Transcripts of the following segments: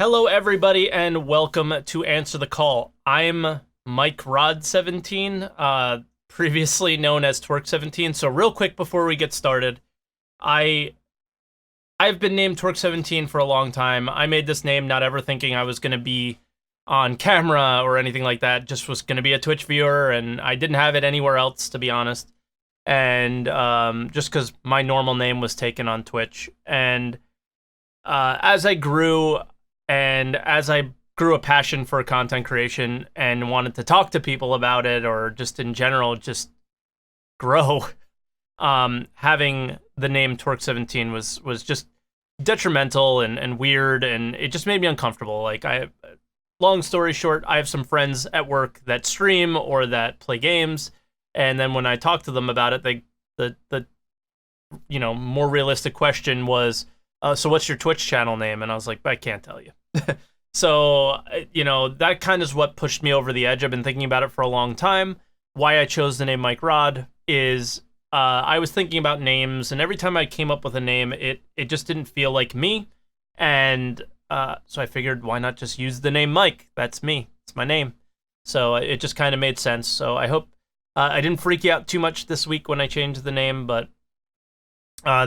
Hello, everybody, and welcome to Answer the Call. I'm Mike Rod17, previously known as Twerk17. So, real quick before we get started, I've been named Twerk17 for a long time. I made this name not ever thinking I was going to be on camera or anything like that. Just was going to be a Twitch viewer, and I didn't have it anywhere else, to be honest. And just because my normal name was taken on Twitch, and as I grew. And as I grew a passion for content creation and wanted to talk to people about it, or just in general, just grow, having the name Twerk17 was just detrimental and weird, and it just made me uncomfortable. Like, long story short, I have some friends at work that stream or that play games, and then when I talk to them about it, the more realistic question was, so what's your Twitch channel name? And I was like, I can't tell you. So, that kind of is what pushed me over the edge. I've been thinking about it for a long time. Why I chose the name Mike Rod is I was thinking about names, and every time I came up with a name, it just didn't feel like me. And so I figured, why not just use the name Mike? That's me. It's my name. So it just kind of made sense. So I hope I didn't freak you out too much this week when I changed the name, but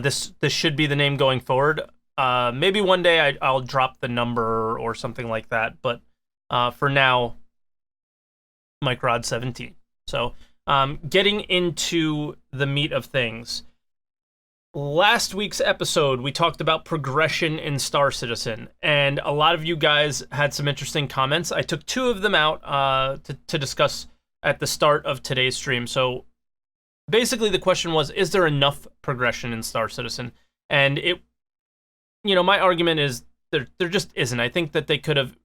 this should be the name going forward. Maybe one day I'll drop the number or something like that, but for now, Mike Rod 17. So, getting into the meat of things. Last week's episode, we talked about progression in Star Citizen, and a lot of you guys had some interesting comments. I took two of them out to discuss at the start of today's stream. So, basically, the question was, is there enough progression in Star Citizen? And my argument is there just isn't. I think that they could have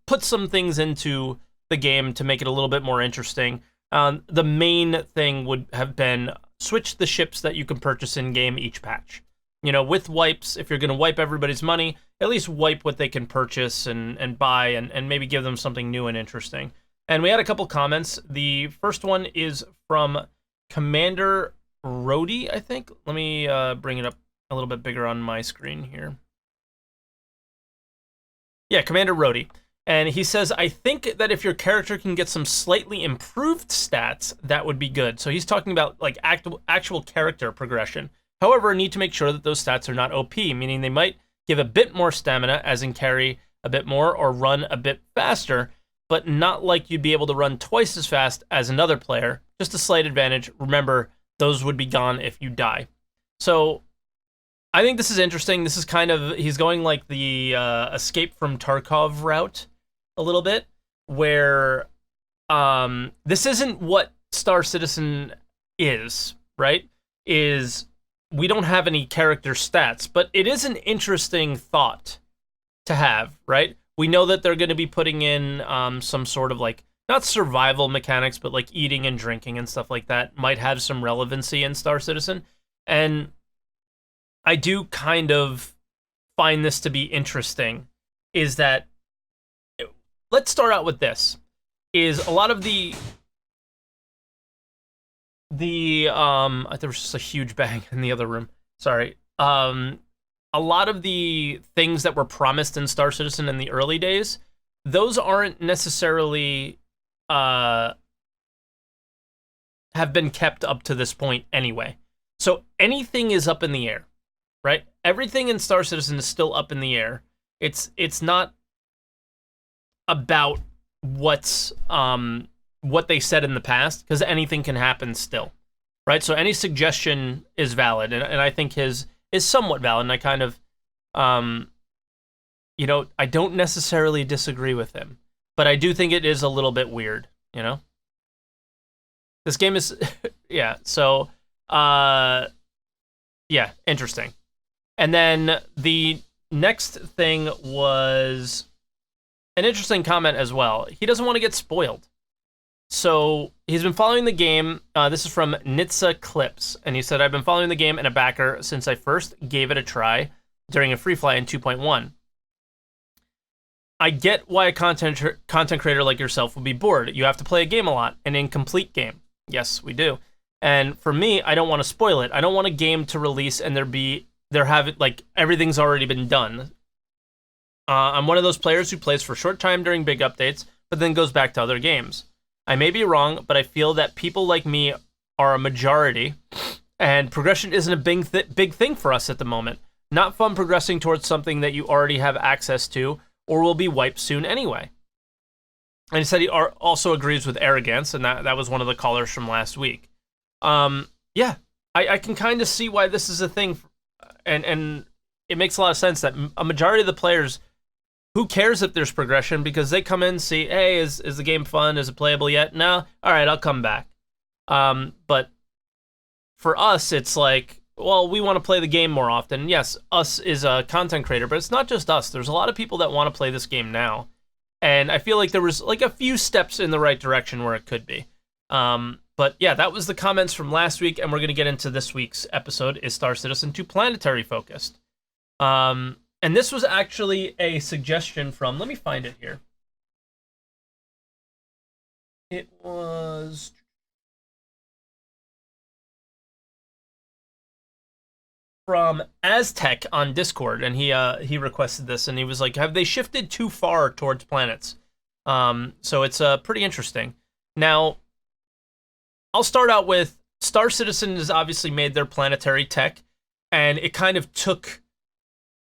put some things into the game to make it a little bit more interesting. The main thing would have been switch the ships that you can purchase in-game each patch. With wipes, if you're going to wipe everybody's money, at least wipe what they can purchase and buy and maybe give them something new and interesting. And we had a couple comments. The first one is from Commander Rody, I think. Let me bring it up a little bit bigger on my screen here. Yeah, Commander Rody. And he says, I think that if your character can get some slightly improved stats, that would be good. So he's talking about like actual character progression. However, need to make sure that those stats are not OP, meaning they might give a bit more stamina, as in carry a bit more or run a bit faster, but not like you'd be able to run twice as fast as another player. Just a slight advantage. Remember, those would be gone if you die. So I think this is interesting. This is kind of, he's going like the Escape from Tarkov route a little bit, where this isn't what Star Citizen is, right? We don't have any character stats, but it is an interesting thought to have, right? We know that they're going to be putting in some sort of like, not survival mechanics, but like eating and drinking and stuff like that might have some relevancy in Star Citizen. And I do kind of find this to be interesting, is that, let's start out with this, is a lot of there was just a huge bang in the other room, sorry. A lot of the things that were promised in Star Citizen in the early days, those aren't necessarily, have been kept up to this point anyway. So anything is up in the air. Right? Everything in Star Citizen is still up in the air. It's not about what they said in the past, because anything can happen still. Right? So any suggestion is valid, and I think his is somewhat valid, and I kind of I don't necessarily disagree with him, but I do think it is a little bit weird, This game is yeah, so yeah, interesting. And then the next thing was an interesting comment as well. He doesn't want to get spoiled. So he's been following the game. This is from Nitsa Clips. And he said, I've been following the game and a backer since I first gave it a try during a free fly in 2.1. I get why a content creator like yourself would be bored. You have to play a game a lot, an incomplete game. Yes, we do. And for me, I don't want to spoil it. I don't want a game to release and there have it like everything's already been done. I'm one of those players who plays for a short time during big updates, but then goes back to other games. I may be wrong, but I feel that people like me are a majority, and progression isn't a big thing for us at the moment. Not fun progressing towards something that you already have access to, or will be wiped soon anyway. And he said he also agrees with arrogance, and that was one of the callers from last week. Yeah, I can kind of see why this is a thing, and it makes a lot of sense that a majority of the players, who cares if there's progression, because they come in, see, hey, is the game fun? Is it playable yet? No? All right, I'll come back. But for us, it's like, well, we want to play the game more often. Yes, us is a content creator, but it's not just us. There's a lot of people that want to play this game now. And I feel like there was like a few steps in the right direction where it could be. But yeah, that was the comments from last week, and we're going to get into this week's episode. Is Star Citizen 2 planetary focused? And this was actually a suggestion from, let me find it here. It was from Aztec on Discord, and he requested this, and he was like, have they shifted too far towards planets? So it's pretty interesting. Now, I'll start out with Star Citizen has obviously made their planetary tech, and it kind of took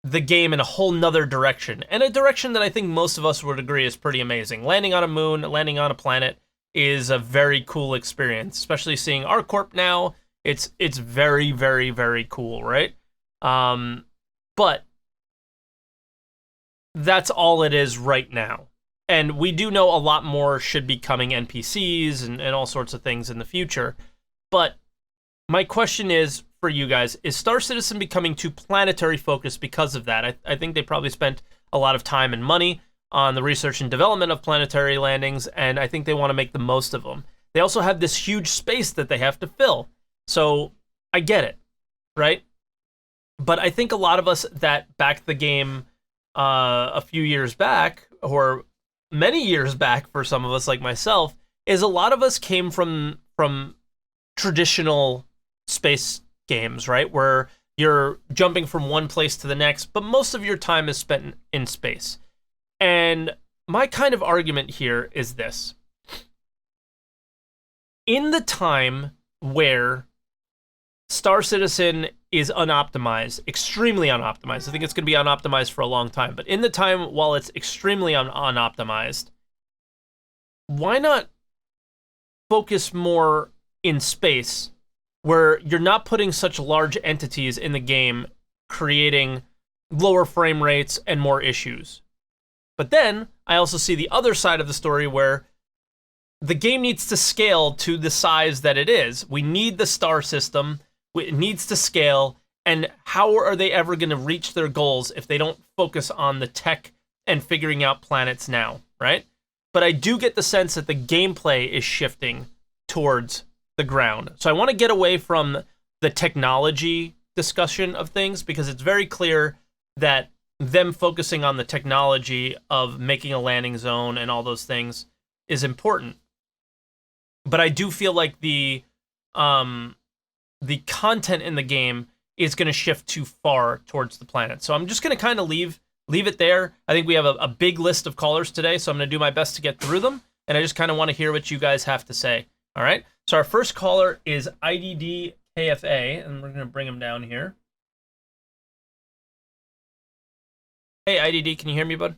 the game in a whole nother direction, and a direction that I think most of us would agree is pretty amazing. Landing on a moon, landing on a planet is a very cool experience, especially seeing ArcCorp now. It's very, very, very cool, right? But that's all it is right now. And we do know a lot more should be coming, NPCs and all sorts of things in the future. But my question is, for you guys, is Star Citizen becoming too planetary focused because of that? I think they probably spent a lot of time and money on the research and development of planetary landings, and I think they want to make the most of them. They also have this huge space that they have to fill. So I get it, right? But I think a lot of us that backed the game a few years back, or many years back for some of us like myself, is a lot of us came from traditional space games, right? Where you're jumping from one place to the next, but most of your time is spent in space. And my kind of argument here is this. In the time where Star Citizen is unoptimized, extremely unoptimized. I think it's going to be unoptimized for a long time. But in the time while it's extremely unoptimized, why not focus more in space, where you're not putting such large entities in the game, creating lower frame rates and more issues? But then I also see the other side of the story where the game needs to scale to the size that it is. We need the star system. It needs to scale, and how are they ever going to reach their goals if they don't focus on the tech and figuring out planets now, right? But I do get the sense that the gameplay is shifting towards the ground. So I want to get away from the technology discussion of things, because it's very clear that them focusing on the technology of making a landing zone and all those things is important. But I do feel like the content in the game is going to shift too far towards the planet. So I'm just going to kind of leave it there. I think we have a big list of callers today, so I'm going to do my best to get through them, and I just kind of want to hear what you guys have to say. All right? So our first caller is IDDKFA, and we're going to bring him down here. Hey, IDD, can you hear me, bud?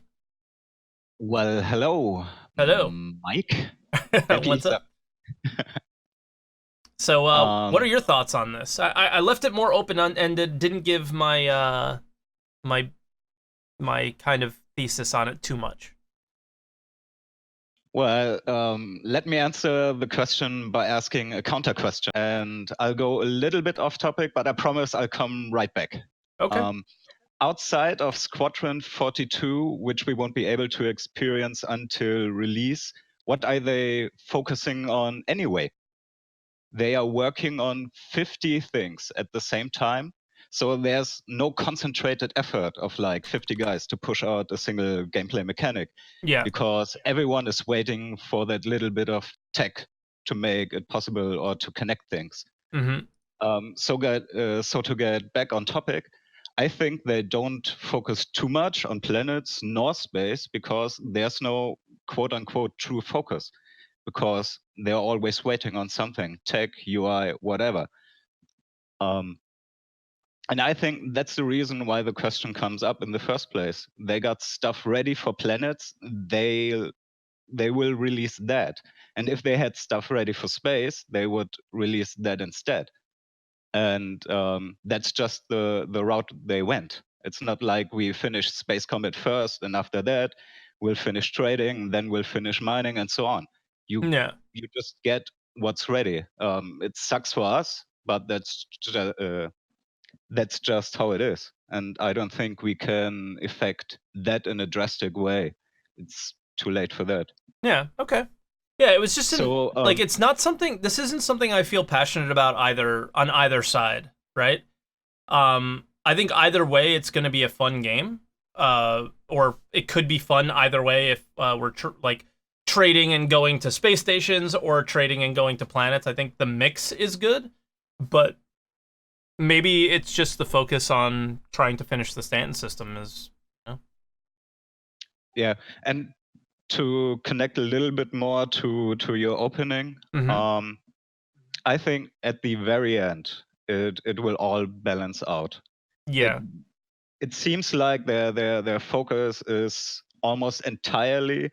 Well, hello. Hello. Mike? What's up? So, what are your thoughts on this? I left it more open-ended, didn't give my my kind of thesis on it too much. Well, let me answer the question by asking a counter question, and I'll go a little bit off topic, but I promise I'll come right back. Okay. Outside of Squadron 42, which we won't be able to experience until release, what are they focusing on anyway? They are working on 50 things at the same time. So there's no concentrated effort of like 50 guys to push out a single gameplay mechanic. Yeah. Because everyone is waiting for that little bit of tech to make it possible or to connect things. Mm-hmm. So to get back on topic, I think they don't focus too much on planets nor space because there's no quote unquote true focus, because they're always waiting on something, tech, UI, whatever. And I think that's the reason why the question comes up in the first place. They got stuff ready for planets. They will release that. And if they had stuff ready for space, they would release that instead. And that's just the route they went. It's not like we finished Space Combat first, and after that, we'll finish trading, then we'll finish mining, and so on. You just get what's ready. It sucks for us, but that's just how it is. And I don't think we can affect that in a drastic way. It's too late for that. Yeah, okay. Yeah, it was just like it's not something. This isn't something I feel passionate about on either side, right? I think either way, it's going to be a fun game, or it could be fun either way if we're trading and going to space stations or trading and going to planets. I think the mix is good, but maybe it's just the focus on trying to finish the Stanton system is. Yeah, and to connect a little bit more to your opening, I think at the very end it will all balance out. Yeah, it seems like their focus is almost entirely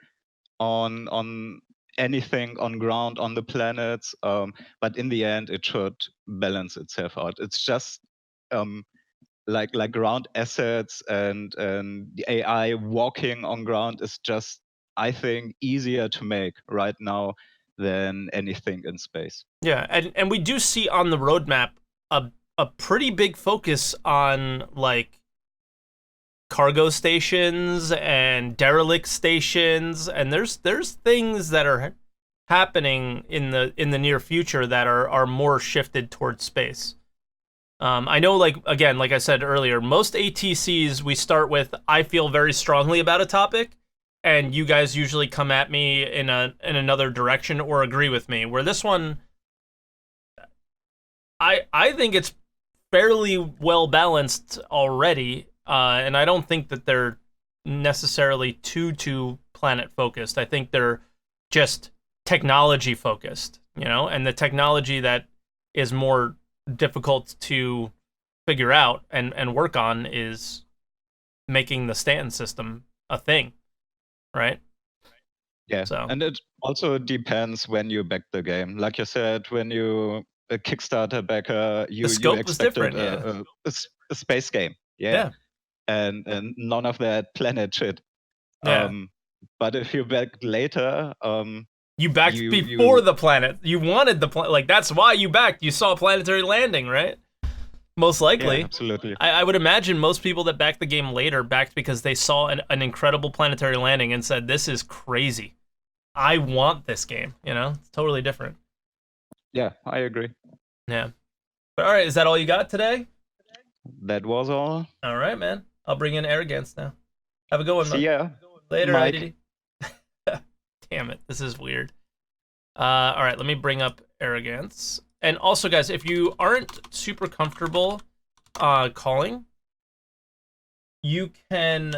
on anything on ground on the planets, but in the end it should balance itself out. It's just like ground assets and the AI walking on ground is just, I think, easier to make right now than anything in space. Yeah, and we do see on the roadmap a pretty big focus on like cargo stations and derelict stations, and there's things that are happening in the near future that are more shifted towards space. I know, like I said earlier, most ATCs we start with I feel very strongly about a topic, and you guys usually come at me in another direction or agree with me. Where this one, I think it's fairly well balanced already, and I don't think that they're necessarily too planet focused. I think they're just technology focused, and the technology that is more difficult to figure out and work on is making the Stanton system a thing, right? Yeah, so. And it also depends when you back the game. Like you said, when you a Kickstarter backer, you expected a space game. Yeah. And none of that planet shit. Yeah. But if you back later, you backed before the planet. You wanted the planet. Like, that's why you backed. You saw a planetary landing, right? Most likely. Yeah, absolutely. I would imagine most people that backed the game later backed because they saw an incredible planetary landing and said, this is crazy. I want this game, It's totally different. Yeah, I agree. Yeah. But all right, is that all you got today? That was all. All right, man. I'll bring in Arrogance now. Have a good one, man. See ya. Later, Mike. Damn it, this is weird. All right, let me bring up Arrogance. And also, guys, if you aren't super comfortable calling, you can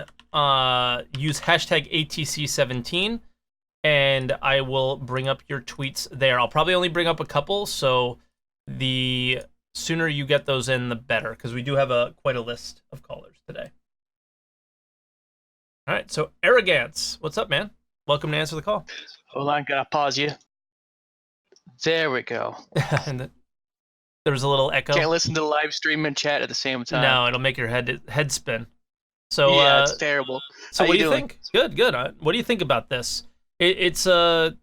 use hashtag ATC17, and I will bring up your tweets there. I'll probably only bring up a couple, so the sooner you get those in, the better, because we do have quite a list of callers today. All right, so Arrogance, what's up, man? Welcome to Answer the Call. Hold on, gotta pause you. There we go. And there was a little echo. Can't listen to the live stream and chat at the same time. No, it'll make your head spin. So yeah, it's terrible. So what do you think? Good. What do you think about this? It's do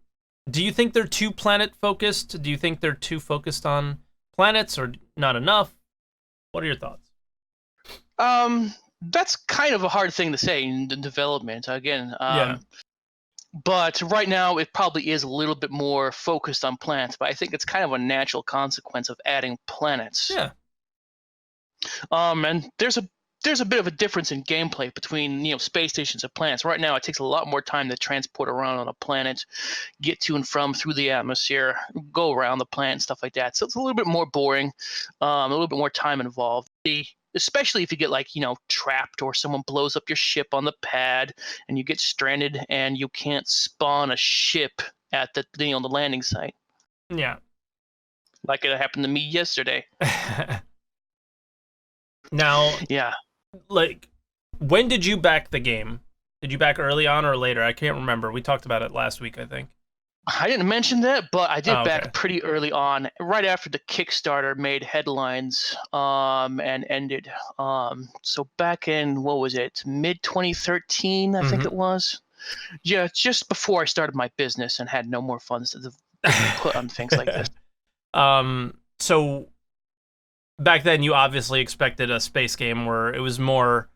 you think they're too planet focused? Do you think they're too focused on planets or not enough? What are your thoughts? That's kind of a hard thing to say in development. Again, yeah. But right now, it probably is a little bit more focused on planets. But I think it's kind of a natural consequence of adding planets. Yeah. And there's a bit of a difference in gameplay between space stations and planets. Right now, it takes a lot more time to transport around on a planet, get to and from through the atmosphere, go around the planet, and stuff like that. So it's a little bit more boring, a little bit more time involved. The especially if you get like, trapped or someone blows up your ship on the pad and you get stranded and you can't spawn a ship at the the landing site. Yeah. Like it happened to me yesterday. Now, Yeah. like, when did you back the game? Did you back early on or later? I can't remember. We talked about it last week, I think. I didn't mention that, but I did okay. back pretty early on, right after the Kickstarter made headlines and ended. So back in, what was it, mid 2013, I think it was. Yeah, just before I started my business and had no more funds to put on things like this. So back then, you obviously expected a space game where it was more,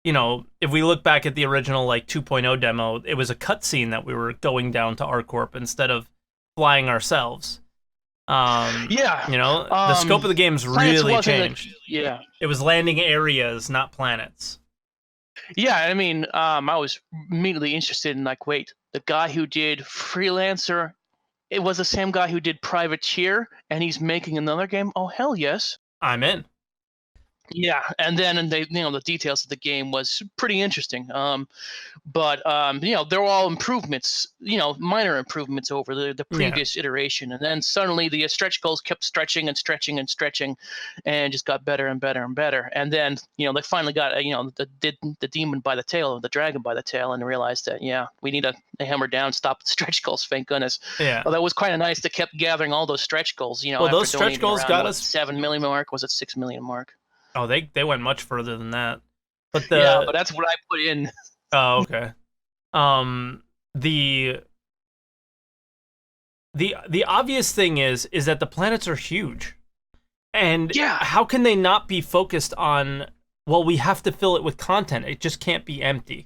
if we look back at the original like 2.0 demo, it was a cutscene that we were going down to ArcCorp instead of flying ourselves. The scope of the game's really changed. It was landing areas, not planets. Yeah, I mean, I was immediately interested in like, wait, the guy who did Freelancer, it was the same guy who did Privateer, and he's making another game? Oh, hell yes. I'm in. Yeah, and then the details of the game was pretty interesting. But they're all improvements, minor improvements over the previous iteration. And then suddenly the stretch goals kept stretching and stretching and stretching, and just got better and better and better. And then they finally got the demon by the tail, the dragon by the tail, and realized that we need to hammer down, stop the stretch goals. Thank goodness. Yeah. Well, that was kind of nice. They kept gathering all those stretch goals. Well, those stretch goals got us 7 million mark. Was it 6 million mark? Oh, they went much further than that. But but that's what I put in. Oh, okay. The obvious thing is that the planets are huge. And how can they not be focused on, well, we have to fill it with content. It just can't be empty.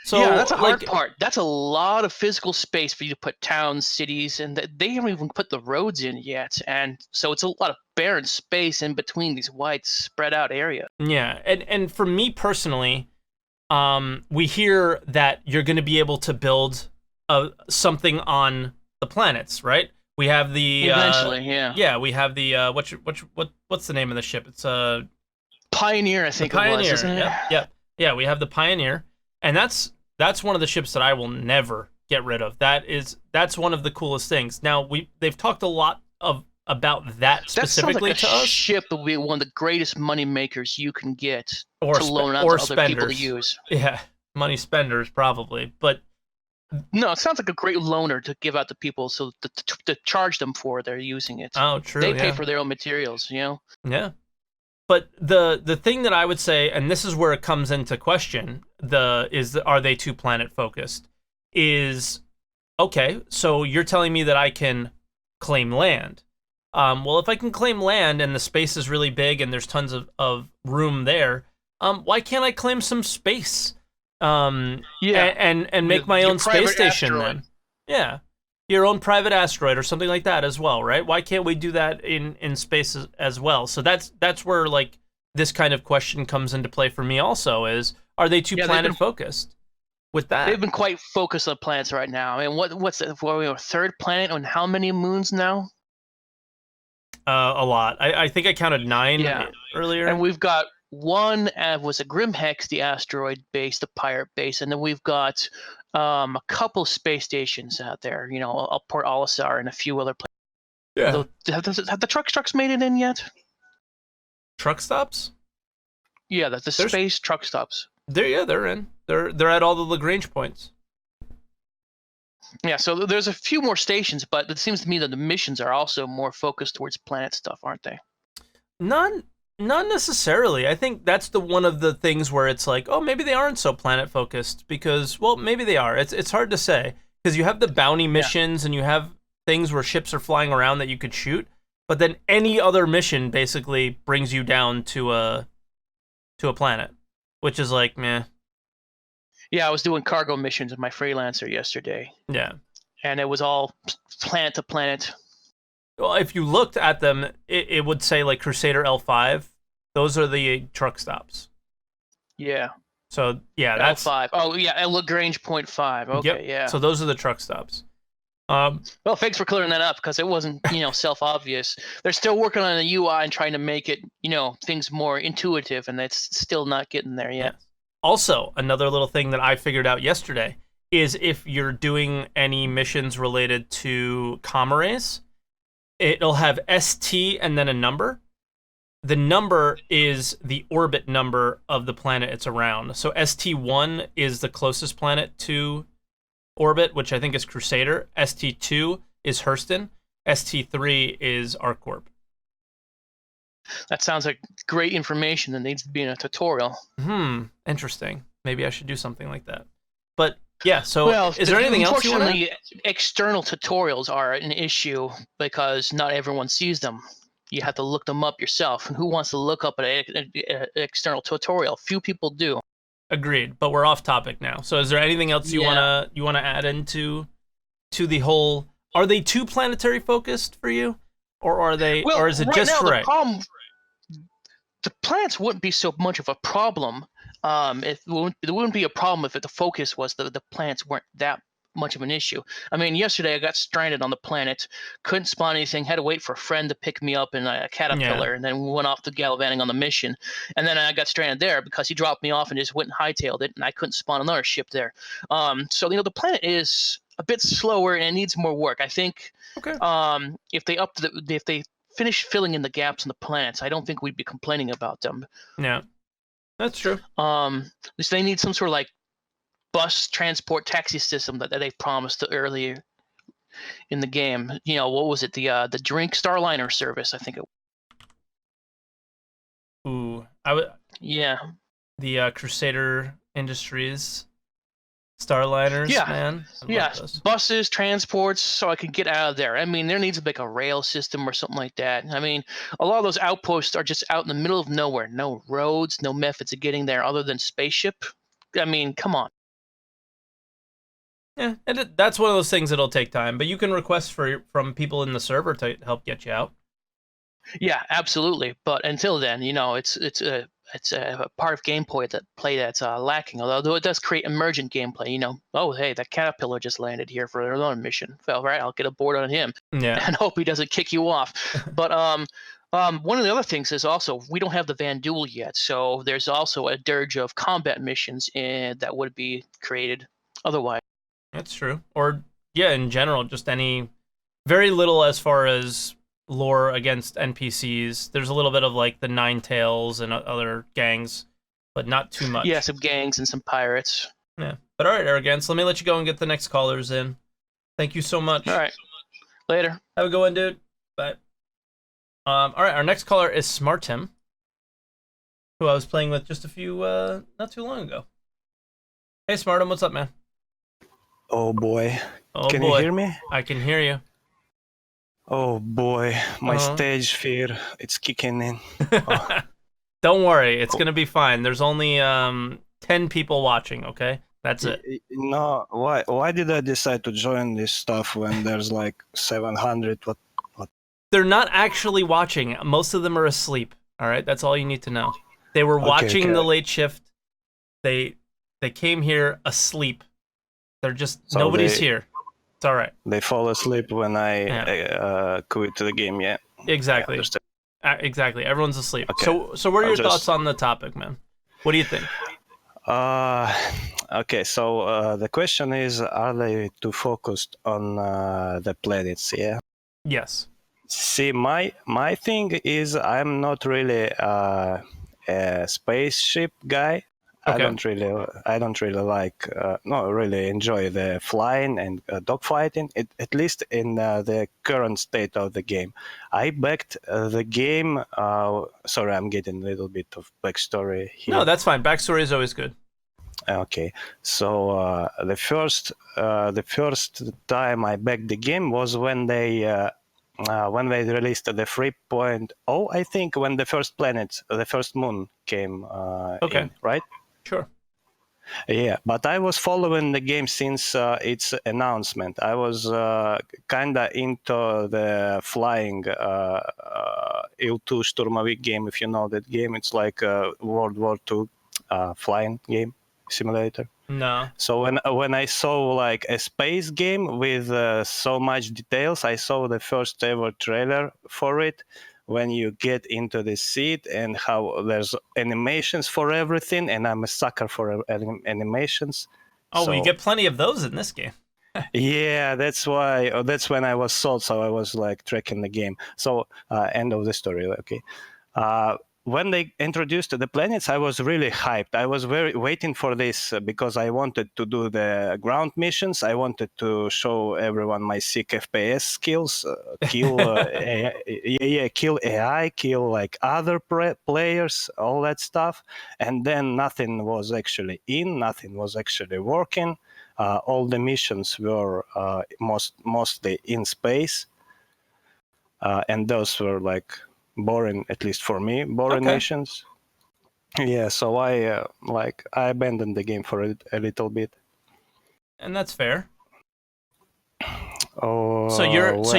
So that's a hard part. That's a lot of physical space for you to put towns, cities, and they haven't even put the roads in yet. And so it's a lot of barren space in between these wide, spread out areas. Yeah, and for me personally, we hear that you're going to be able to build something on the planets, right? We have the eventually, yeah. We have the what's the name of the ship? It's Pioneer, I think it was, isn't it? Yep. Yeah, we have the Pioneer, and that's one of the ships that I will never get rid of. That's one of the coolest things. Now they've talked a lot about that specifically that sounds like to a us. Ship will be one of the greatest money makers you can get to loan out to other people to use. Yeah, money spenders probably, but no, it sounds like a great loaner to give out to people, so to charge them for they're using it. Oh, true. They pay for their own materials, Yeah. But the thing that I would say, and this is where it comes into question, are they too planet focused? Is okay, so you're telling me that I can claim land. Well, if I can claim land and the space is really big and there's tons of room there, why can't I claim some space? And make my own space station asteroid. Then. Yeah. Your own private asteroid or something like that as well, right? Why can't we do that in space as well? So that's where like this kind of question comes into play for me also is, are they too planet focused with that? They've been quite focused on planets right now. I mean, what's it? We're a third planet on how many moons now? A lot. I think I counted 9 earlier. And we've got one was a Grimhex, the asteroid base, the pirate base, and then we've got a couple space stations out there, Port Olisar and a few other places. Yeah. Have the trucks made it in yet? Truck stops? Yeah, the space truck stops. They're in. They're at all the Lagrange points. Yeah, so there's a few more stations, but it seems to me that the missions are also more focused towards planet stuff, aren't they? Not necessarily. I think that's one of the things where it's like, oh, maybe they aren't so planet focused because, well, maybe they are. It's hard to say because you have the bounty missions and you have things where ships are flying around that you could shoot, but then any other mission basically brings you down to a planet, which is like, meh. Yeah, I was doing cargo missions in my Freelancer yesterday. Yeah. And it was all planet to planet. Well, if you looked at them, it would say like Crusader L5. Those are the truck stops. Yeah. So, yeah, that's... L5. Oh, yeah, Lagrange point 5. Okay, yep. yeah. So those are the truck stops. Well, thanks for clearing that up because it wasn't, self-obvious. They're still working on the UI and trying to make it, things more intuitive, and it's still not getting there yet. Yes. Also, another little thing that I figured out yesterday is if you're doing any missions related to comrades, it'll have ST and then a number. The number is the orbit number of the planet it's around. So ST1 is the closest planet to orbit, which I think is Crusader. ST2 is Hurston. ST3 is ArcCorp. That sounds like great information that needs to be in a tutorial. Interesting. Maybe I should do something like that. But yeah, so is there anything else you want to? Unfortunately, external tutorials are an issue because not everyone sees them. You have to look them up yourself. And who wants to look up an external tutorial? Few people do. Agreed, but we're off topic now. So is there anything else you wanna add into the whole? Are they too planetary focused for you, or are they? Well, or is it right just now, right? The planets wouldn't be so much of a problem. There wouldn't be a problem if the focus was the planets weren't that much of an issue. I mean, yesterday I got stranded on the planet, couldn't spawn anything, had to wait for a friend to pick me up in a caterpillar, and then went off to gallivanting on the mission. And then I got stranded there because he dropped me off and just went and hightailed it, and I couldn't spawn another ship there. So the planet is a bit slower and it needs more work. I think if they finish filling in the gaps in the planets, I don't think we'd be complaining about them. Yeah, that's true. They need some sort of like bus transport taxi system that they promised earlier in the game. What was it? The drink Starliner service, I think it. Ooh, Yeah. The Crusader Industries Starliners, man. Buses, transports, so I could get out of there. I mean, there needs to be like a rail system or something like that. I mean, a lot of those outposts are just out in the middle of nowhere. No roads, no methods of getting there other than spaceship. I mean, come on. Yeah, and that's one of those things that'll take time, but you can request from people in the server to help get you out. Yeah, absolutely. But until then, it's a part of gameplay that's lacking. Although it does create emergent gameplay. Oh hey, that caterpillar just landed here for another mission. Well, right, I'll get aboard on him. Yeah. And hope he doesn't kick you off. But one of the other things is also we don't have the Van Duel yet, so there's also a dirge of combat missions that would be created otherwise. That's true. Or yeah, in general, just very little as far as lore against NPCs. There's a little bit of like the Nine Tails and other gangs, but not too much. Yeah, some gangs and some pirates. Yeah. But all right, Arrogance, let me let you go and get the next callers in. Thank you so much. All right. Later. Have a good one, dude. Bye. All right, our next caller is Smartim, who I was playing with just a few, not too long ago. Hey, Smartim, what's up, man? Oh boy. Can you hear me? I can hear you. Oh boy, my stage fear, it's kicking in. Oh. Don't worry, it's gonna be fine. There's only 10 people watching, okay? That's it. No, why did I decide to join this stuff when there's like 700? What? They're not actually watching. Most of them are asleep, all right? That's all you need to know. They were watching the late shift. They came here asleep. They're just, nobody's here. It's all right. They fall asleep when I quit the game, yeah. Exactly. Exactly. Everyone's asleep. Okay. So what are your thoughts on the topic, man? What do you think? Okay, so the question is, are they too focused on the planets, yeah? Yes. See, my thing is I'm not really a spaceship guy. Okay. I don't really like, really enjoy the flying and dogfighting. At least in the current state of the game. I backed the game. Sorry, I'm getting a little bit of backstory here. No, that's fine. Backstory is always good. Okay, so the first time I backed the game was when they released the 3.0. I think when the first moon came in, right? Sure. Yeah, but I was following the game since its announcement. I was kinda into the flying Il-2 Sturmovik game, if you know that game. It's like a World War II flying game simulator. No. So when I saw like a space game with so much details, I saw the first ever trailer for it. When you get into the seat and how there's animations for everything, and I'm a sucker for animations. Oh, well, you get plenty of those in this game. Yeah, that's why. That's when I was sold. So I was like tracking the game. So end of the story. Okay. When they introduced the planets, I was really hyped. I was very waiting for this because I wanted to do the ground missions. I wanted to show everyone my sick FPS skills, kill kill AI, kill like other players, all that stuff. And then nothing was actually nothing was actually working. All the missions were mostly in space, and those were like boring, at least for me, boring missions. Yeah, so I abandoned the game for a little bit. And that's fair. Oh, so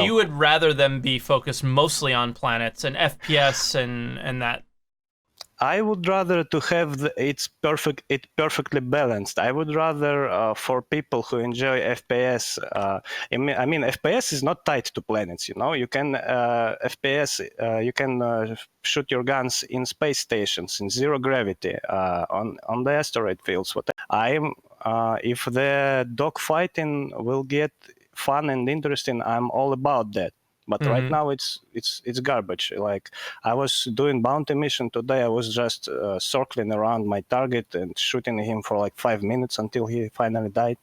you would rather them be focused mostly on planets and FPS and that. I would rather to have it perfectly balanced. I would rather for people who enjoy FPS. I mean, FPS is not tied to planets. You know, you can FPS. You can shoot your guns in space stations in zero gravity on the asteroid fields. If the dogfighting will get fun and interesting, I'm all about that. But right now it's garbage. Like I was doing bounty mission today. I was just circling around my target and shooting him for like 5 minutes until he finally died.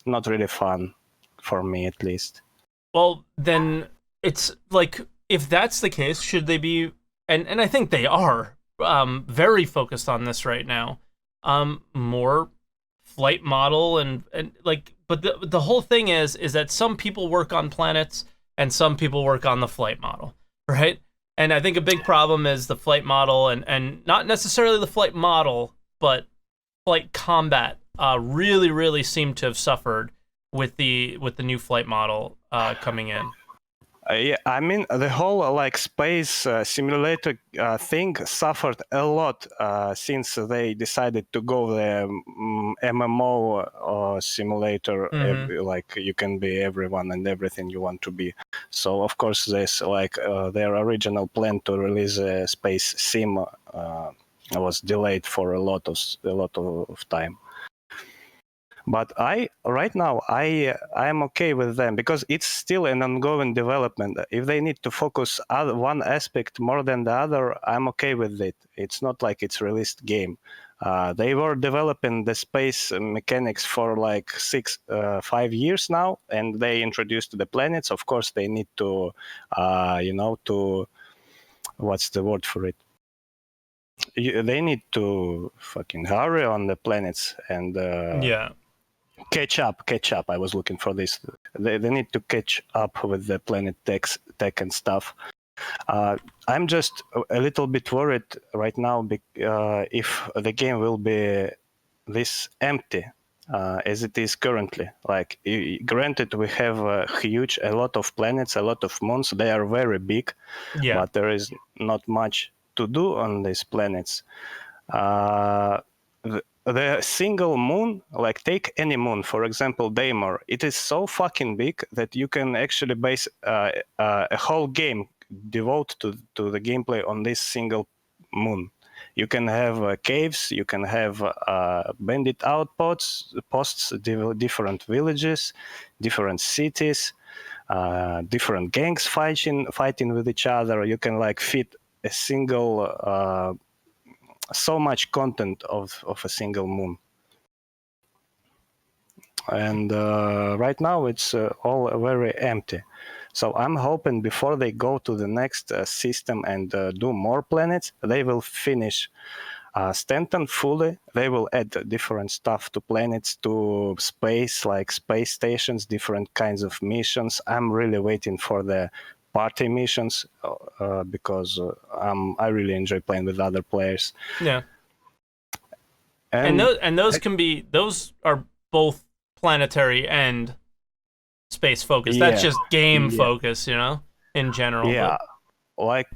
Not really fun for me, at least. Well, then it's like, if that's the case, should they be? And I think they are very focused on this right now. More flight model and like, but the whole thing is that some people work on planets and some people work on the flight model, right? And I think a big problem is the flight model, and not necessarily the flight model, but flight combat really seem to have suffered with the new flight model coming in. Yeah, I mean the whole like space simulator thing suffered a lot since they decided to go the MMO simulator. Like you can be everyone and everything you want to be. So of course there's like their original plan to release a space sim was delayed for a lot of time. But right now I'm okay with them because it's still an ongoing development. If they need to focus on one aspect more than the other, I'm okay with it. It's not like it's released game. They were developing the space mechanics for like 5 years now, and they introduced the planets. Of course, they need to, to what's the word for it? They need to fucking hurry on the planets and catch up. I was looking for this. They need to catch up with the planet tech and stuff. I'm just a little bit worried right now if the game will be this empty as it is currently. Like, granted, we have a lot of planets, a lot of moons. They are very big, but there is not much to do on these planets. The single moon, like take any moon, for example, Daymar, it is so fucking big that you can actually base a whole game devote to the gameplay on this single moon. You can have caves, you can have bandit outposts, different villages, different cities, different gangs fighting with each other. You can like fit a single so much content of a single moon. And right now it's all very empty. So I'm hoping before they go to the next system and do more planets, they will finish Stanton fully. They will add different stuff to planets, to space, like space stations, different kinds of missions. I'm really waiting for the party missions because I really enjoy playing with other players. Yeah. And those are both planetary and space focused. That's just game focus, in general. Yeah, like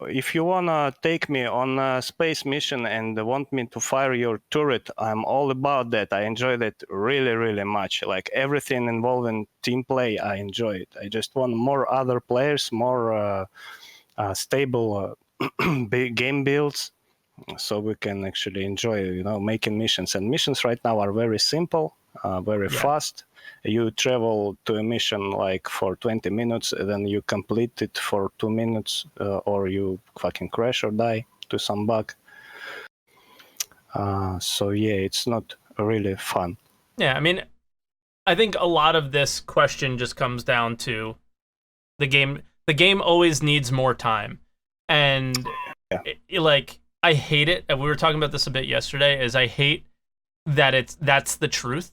if you wanna take me on a space mission and want me to fire your turret, I'm all about that. I enjoy that really, really much. Like everything involving team play, I enjoy it. I just want more other players, more stable big game builds, so we can actually enjoy, making missions. And missions right now are very simple, very fast. You travel to a mission like for 20 minutes, and then you complete it for 2 minutes, or you fucking crash or die to some bug. So yeah, it's not really fun. Yeah, I mean, I think a lot of this question just comes down to the game. The game always needs more time, and like I hate it. And we were talking about this a bit yesterday. Is I hate that that's the truth.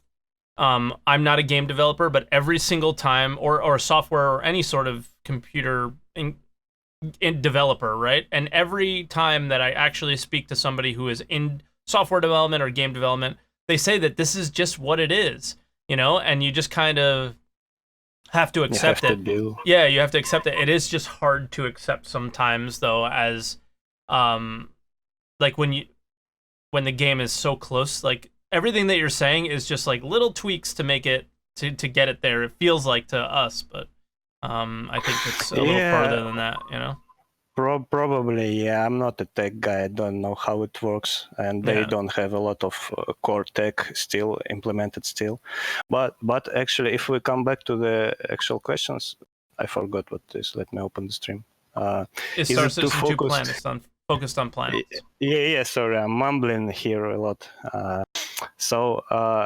I'm not a game developer, but every single time, or software or any sort of computer in developer, right? And every time that I actually speak to somebody who is in software development or game development, they say that this is just what it is, and you just kind of have to accept it. Yeah, you have to accept it. It is just hard to accept sometimes, though, as like when the game is so close, like everything that you're saying is just like little tweaks to make it to get it there. It feels like to us, but I think it's a little farther than that, Probably, yeah. I'm not a tech guy. I don't know how it works, and they don't have a lot of core tech still implemented still. But actually, if we come back to the actual questions, I forgot what this. Let me open the stream. Is Star Citizen 2 focused on planets? Yeah. Sorry, I'm mumbling here a lot. So,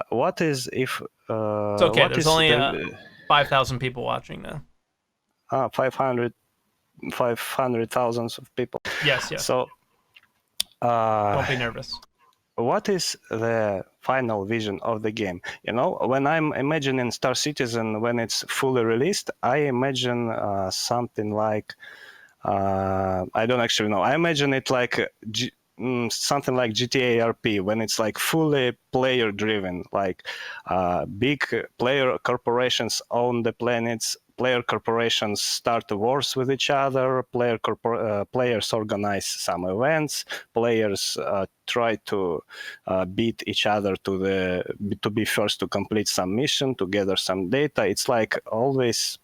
what is if? It's okay. There's only 5,000 people watching now. 500,000 of people. Yes. So, don't be nervous. What is the final vision of the game? When I'm imagining Star Citizen when it's fully released, I imagine something like I don't actually know. I imagine it like something like GTA RP when it's like fully player driven, like big player corporations own the planets. Player corporations start wars with each other. Players organize some events. Players try to beat each other to be first to complete some mission, to gather some data. It's like always,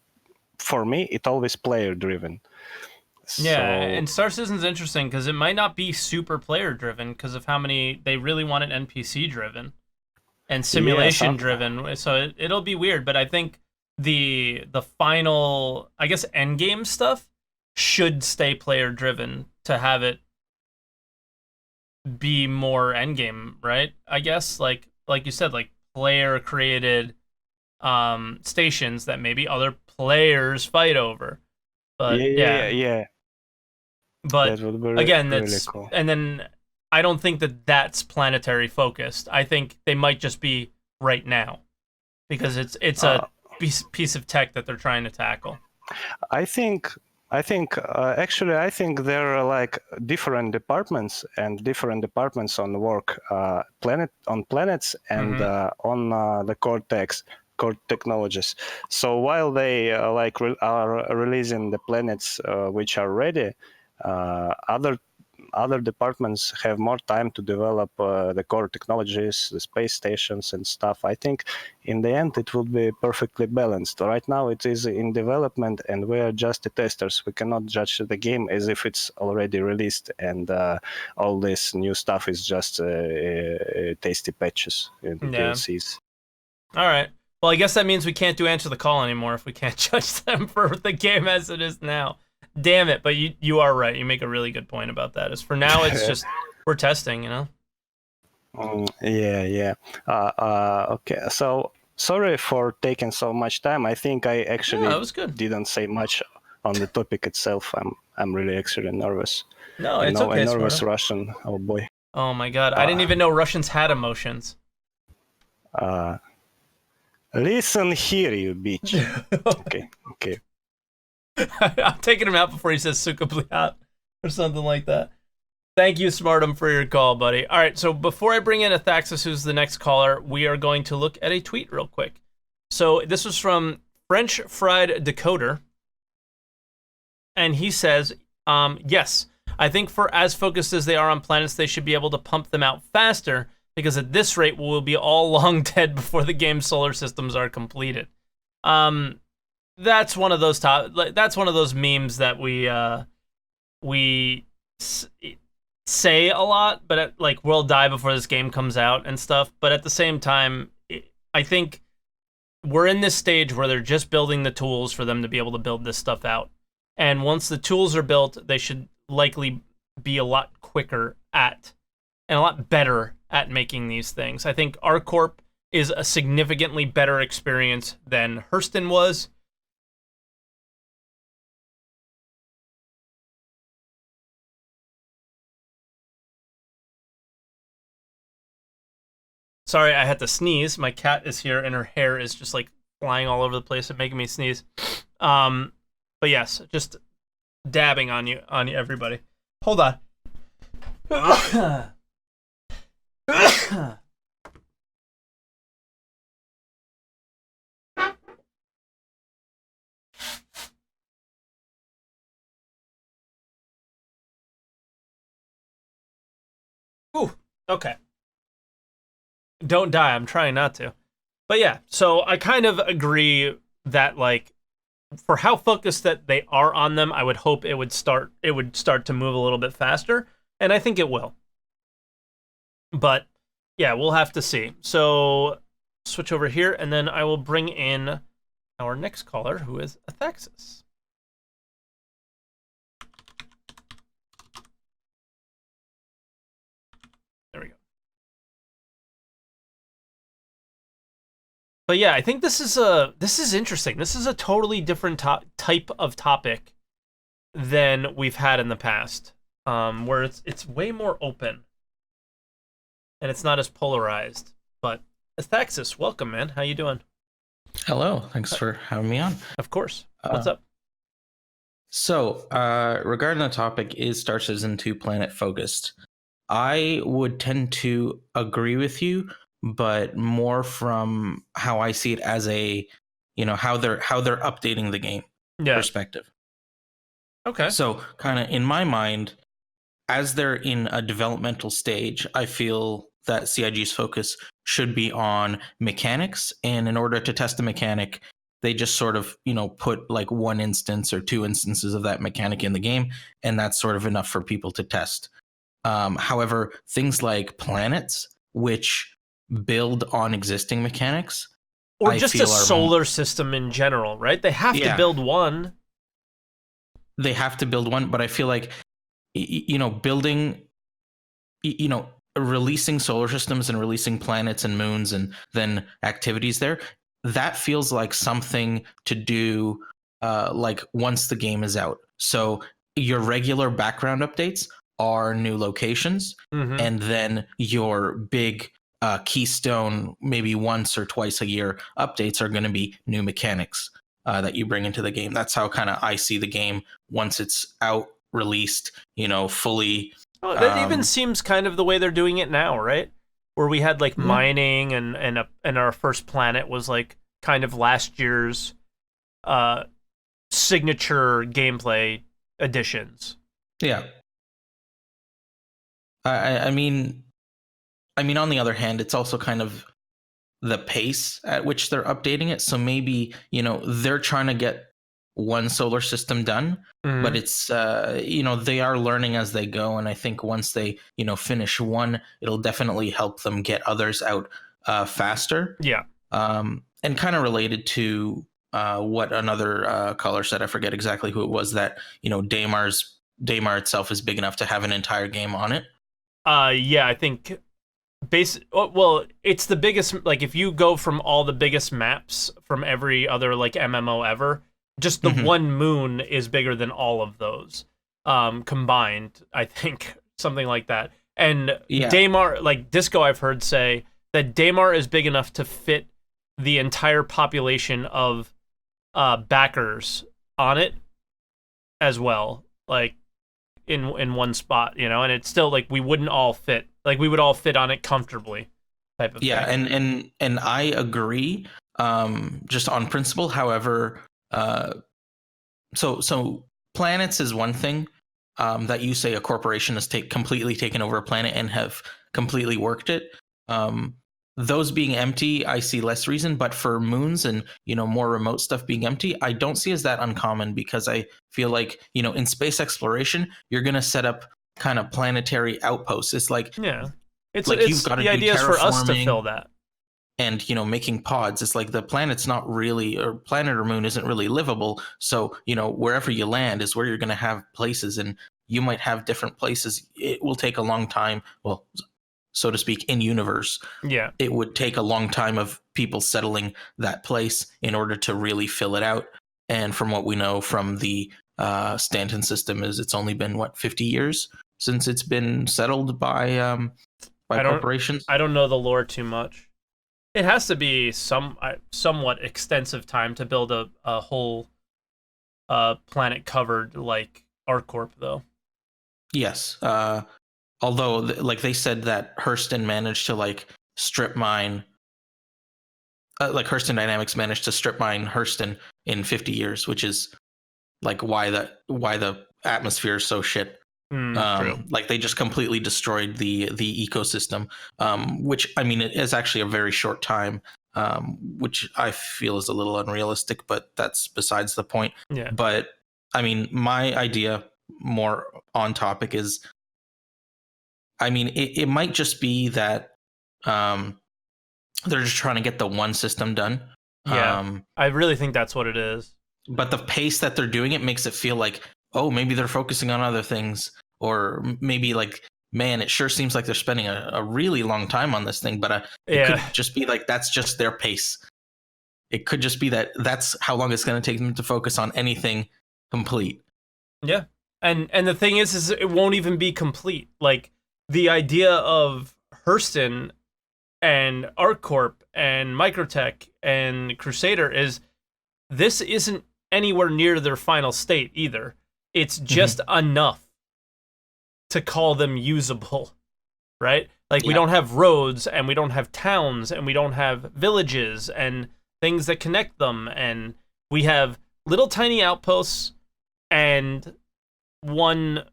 for me, it's always player driven. Yeah, and Star Citizen's interesting because it might not be super player driven because of how many they really want it NPC driven and simulation driven. So it'll be weird, but I think the final, I guess, end game stuff should stay player driven to have it be more end game, right? I guess like you said, like player created stations that maybe other players fight over. But yeah. But again, really that's cool. And then I don't think that that's planetary focused. I think they might just be right now because it's a piece of tech that they're trying to tackle. I think there are like different departments on work, planets and on the core technologies. So while they are releasing the planets which are ready, other departments have more time to develop the core technologies, the space stations and stuff. I think in the end it will be perfectly balanced. Right now it is in development and we are just the testers. We cannot judge the game as if it's already released and all this new stuff is just tasty patches in DLCs. All right. Well, I guess that means we can't do Answer the Call anymore if we can't judge them for the game as it is now. Damn it, but you are right. You make a really good point about that. As for now, it's just we're testing, Yeah. Okay, so sorry for taking so much time. I think I actually didn't say much on the topic itself. I'm really actually nervous. No, it's okay. A nervous Russian. Oh boy. Oh my god, I didn't even know Russians had emotions. Listen here, you bitch. Okay. I'm taking him out before he says "suka bliat" or something like that. Thank you, Smartum, for your call, buddy. All right, so before I bring in Athaxis, who's the next caller, we are going to look at a tweet real quick. So this was from French Fried Decoder, and he says, Yes, I think for as focused as they are on planets, they should be able to pump them out faster, because at this rate, we'll be all long dead before the game's solar systems are completed. That's one of those that's one of those memes that we say a lot, but like, we'll die before this game comes out and stuff. But at the same time, I think we're in this stage where they're just building the tools for them to be able to build this stuff out. And once the tools are built, they should likely be a lot quicker at and a lot better at making these things. I think ArcCorp is a significantly better experience than Hurston was. Sorry, I had to sneeze. My cat is here, and her hair is just like flying all over the place and making me sneeze. But yes, just dabbing on you, everybody. Hold on. Ooh, okay. Don't die. I'm trying not to. But yeah, so I kind of agree that, like, for how focused that they are on them, I would hope it would start to move a little bit faster, and I think it will. But yeah, we'll have to see. So switch over here, and then I will bring in our next caller, who is Athaxis. There we go. But yeah, I think this is interesting. This is a totally different type of topic than we've had in the past, where it's way more open and it's not as polarized. But Athaxis, welcome, man. How you doing? Hello. Thanks for having me on. Of course. What's up? So, regarding the topic, is Star Citizen 2 planet focused? I would tend to agree with you, but more from how I see it as a, how they're updating the game perspective. Okay. So, kind of in my mind, as they're in a developmental stage, I feel that CIG's focus should be on mechanics, and in order to test the mechanic, they just sort of, put like one instance or two instances of that mechanic in the game, and that's sort of enough for people to test. However, things like planets, which build on existing mechanics, or just a solar system in general, right? They have to build one. They have to build one, but I feel like, building, releasing solar systems and releasing planets and moons and then activities there, that feels like something to do like once the game is out. So your regular background updates are new locations, and then your big keystone, maybe once or twice a year updates are going to be new mechanics that you bring into the game. That's how kind of I see the game once it's out, released, fully. Oh, that even seems kind of the way they're doing it now, right? Where we had like mining and our first planet was like kind of last year's signature gameplay additions. Yeah. I mean, on the other hand, it's also kind of the pace at which they're updating it. So maybe, they're trying to get one solar system done, but it's, they are learning as they go. And I think once they, finish one, it'll definitely help them get others out faster. Yeah. And kind of related to what another caller said, I forget exactly who it was, that, Daymar itself is big enough to have an entire game on it. Yeah, I think well, it's the biggest, like, if you go from all the biggest maps from every other like MMO ever, just the one moon is bigger than all of those combined, I think, something like that. And Daymar, like Disco, I've heard say that Daymar is big enough to fit the entire population of backers on it as well, like in one spot, and it's still like we wouldn't all fit, like we would all fit on it comfortably, type of thing. And I agree, just on principle. However, so planets is one thing, that you say a corporation has completely taken over a planet and have completely worked it. Those being empty, I see less reason. But for moons and, more remote stuff being empty, I don't see as that uncommon, because I feel like, in space exploration, you're going to set up kind of planetary outposts. It's like, it's you've got to the do idea is for us to terraforming fill that. And, making pods. It's like the planet's not really, or planet or moon isn't really livable. So, wherever you land is where you're going to have places, and you might have different places. It will take a long time. Well, so to speak, in universe. Yeah. It would take a long time of people settling that place in order to really fill it out. And from what we know from the Stanton system is it's only been, 50 years since it's been settled by corporations? I don't know the lore too much. It has to be somewhat extensive time to build a whole planet covered like ArcCorp, though. Yes. Although, they said that Hurston managed to strip mine, Hurston Dynamics managed to strip mine Hurston in 50 years, which is why the atmosphere is so shit. True. They just completely destroyed the ecosystem, which I mean it is actually a very short time, which I feel is a little unrealistic, but that's besides the point. Yeah. But I mean, my idea more on topic is, I mean, it might just be that they're just trying to get the one system done. Yeah, I really think that's what it is. But the pace that they're doing it makes it feel like, oh, maybe they're focusing on other things, or maybe man, it sure seems like they're spending a really long time on this thing. But it could just be that's just their pace. It could just be that's how long it's going to take them to focus on anything complete. Yeah, and the thing is it won't even be complete. The idea of Hurston and ArcCorp and Microtech and Crusader is this isn't anywhere near their final state either. It's just enough to call them usable, right? We don't have roads, and we don't have towns, and we don't have villages and things that connect them, and we have little tiny outposts and one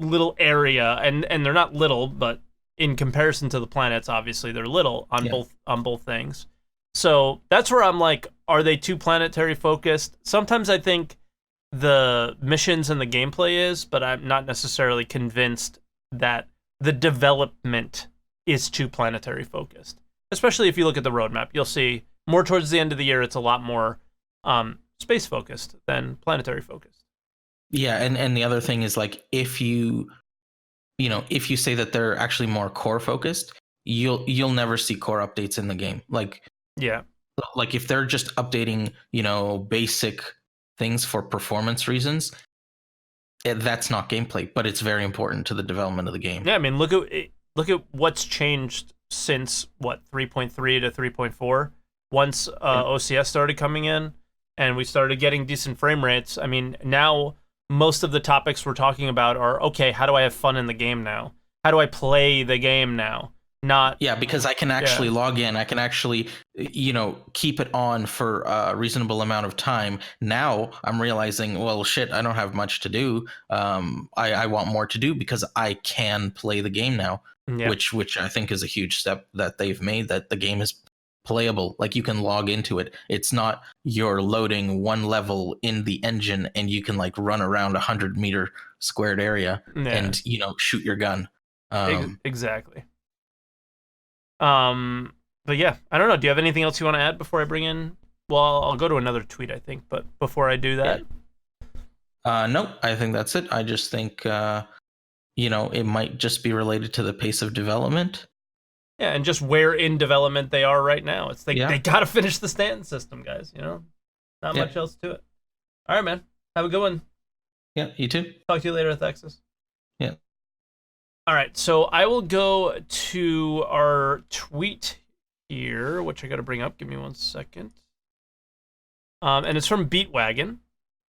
little area, and they're not little, but in comparison to the planets, obviously they're little on both things. So that's where I'm like, are they too planetary focused? Sometimes I think the missions and the gameplay is, but I'm not necessarily convinced that the development is too planetary focused. Especially if you look at the roadmap, you'll see more towards the end of the year, it's a lot more space focused than planetary focused. Yeah, and the other thing is if you say that they're actually more core focused, you'll never see core updates in the game. If they're just updating, basic things for performance reasons, that's not gameplay, but it's very important to the development of the game. Yeah, I mean, look at what's changed since 3.3 to 3.4. Once OCS started coming in and we started getting decent frame rates. I mean, now most of the topics we're talking about are, okay, how do I have fun in the game now? How do I play the game now? Because I can actually log in. I can actually, keep it on for a reasonable amount of time. Now I'm realizing, well, shit, I don't have much to do. I want more to do because I can play the game now, which I think is a huge step that they've made, that the game is playable. You can log into it. It's not you're loading one level in the engine and you can run around 100-meter squared area and, shoot your gun. Exactly. But yeah, I don't know. Do you have anything else you want to add before I bring in? Well, I'll go to another tweet, I think, but before I do that. No, I think that's it. I just think, it might just be related to the pace of development. Yeah, and just where in development they are right now. It's they got to finish the Stanton system, guys, Not much else to it. All right, man. Have a good one. Yeah, you too. Talk to you later, Thexus. Yeah. All right, so I will go to our tweet here, which I got to bring up. Give me 1 second. And it's from Beatwagon,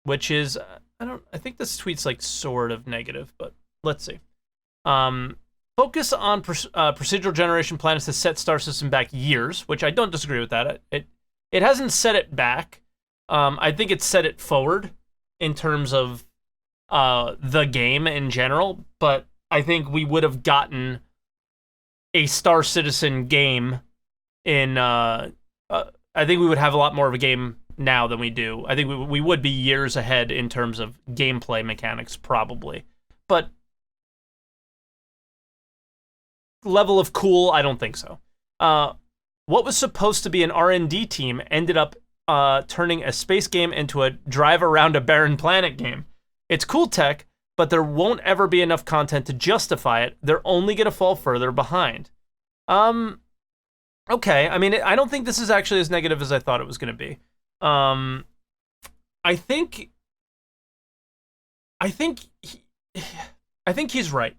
which is I think this tweet's sort of negative, but let's see. Focus on procedural generation planets has set Star System back years, which I don't disagree with that. It hasn't set it back. I think it's set it forward in terms of the game in general, but I think we would have gotten a Star Citizen game in. I think we would have a lot more of a game now than we do. I think we would be years ahead in terms of gameplay mechanics, probably. But level of cool, I don't think so. What was supposed to be an R&D team ended up turning a space game into a drive around a barren planet game. It's cool tech, but there won't ever be enough content to justify it. They're only going to fall further behind. Okay, I mean, I don't think this is actually as negative as I thought it was going to be. I think he's right,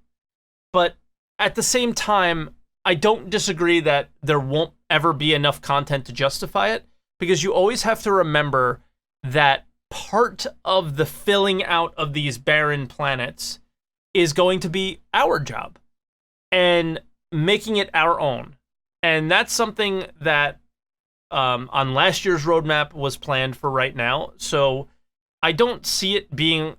but at the same time, I don't disagree that there won't ever be enough content to justify it, because you always have to remember that part of the filling out of these barren planets is going to be our job and making it our own. And that's something that on last year's roadmap was planned for right now. So I don't see it being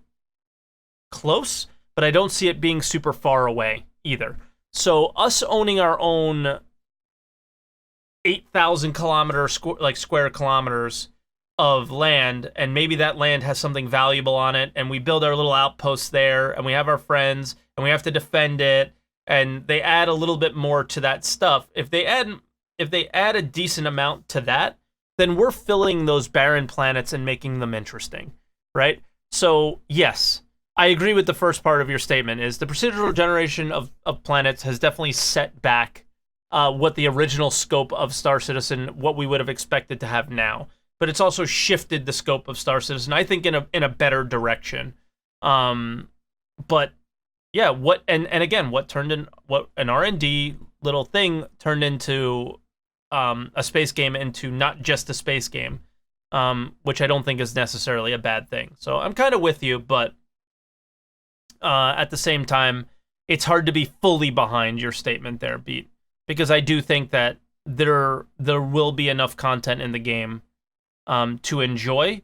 close, but I don't see it being super far away either. So us owning our own 8,000 square kilometers of land, and maybe that land has something valuable on it, and we build our little outposts there, and we have our friends, and we have to defend it, and they add a little bit more to that stuff. If they add a decent amount to that, then we're filling those barren planets and making them interesting, right? So yes, I agree with the first part of your statement, is the procedural generation of planets has definitely set back what the original scope of Star Citizen, what we would have expected to have now. But it's also shifted the scope of Star Citizen, I think, in a better direction. But yeah, what an R&D little thing turned into a space game into not just a space game, which I don't think is necessarily a bad thing. So I'm kind of with you, but at the same time, it's hard to be fully behind your statement there, Beat, because I do think that there will be enough content in the game to enjoy,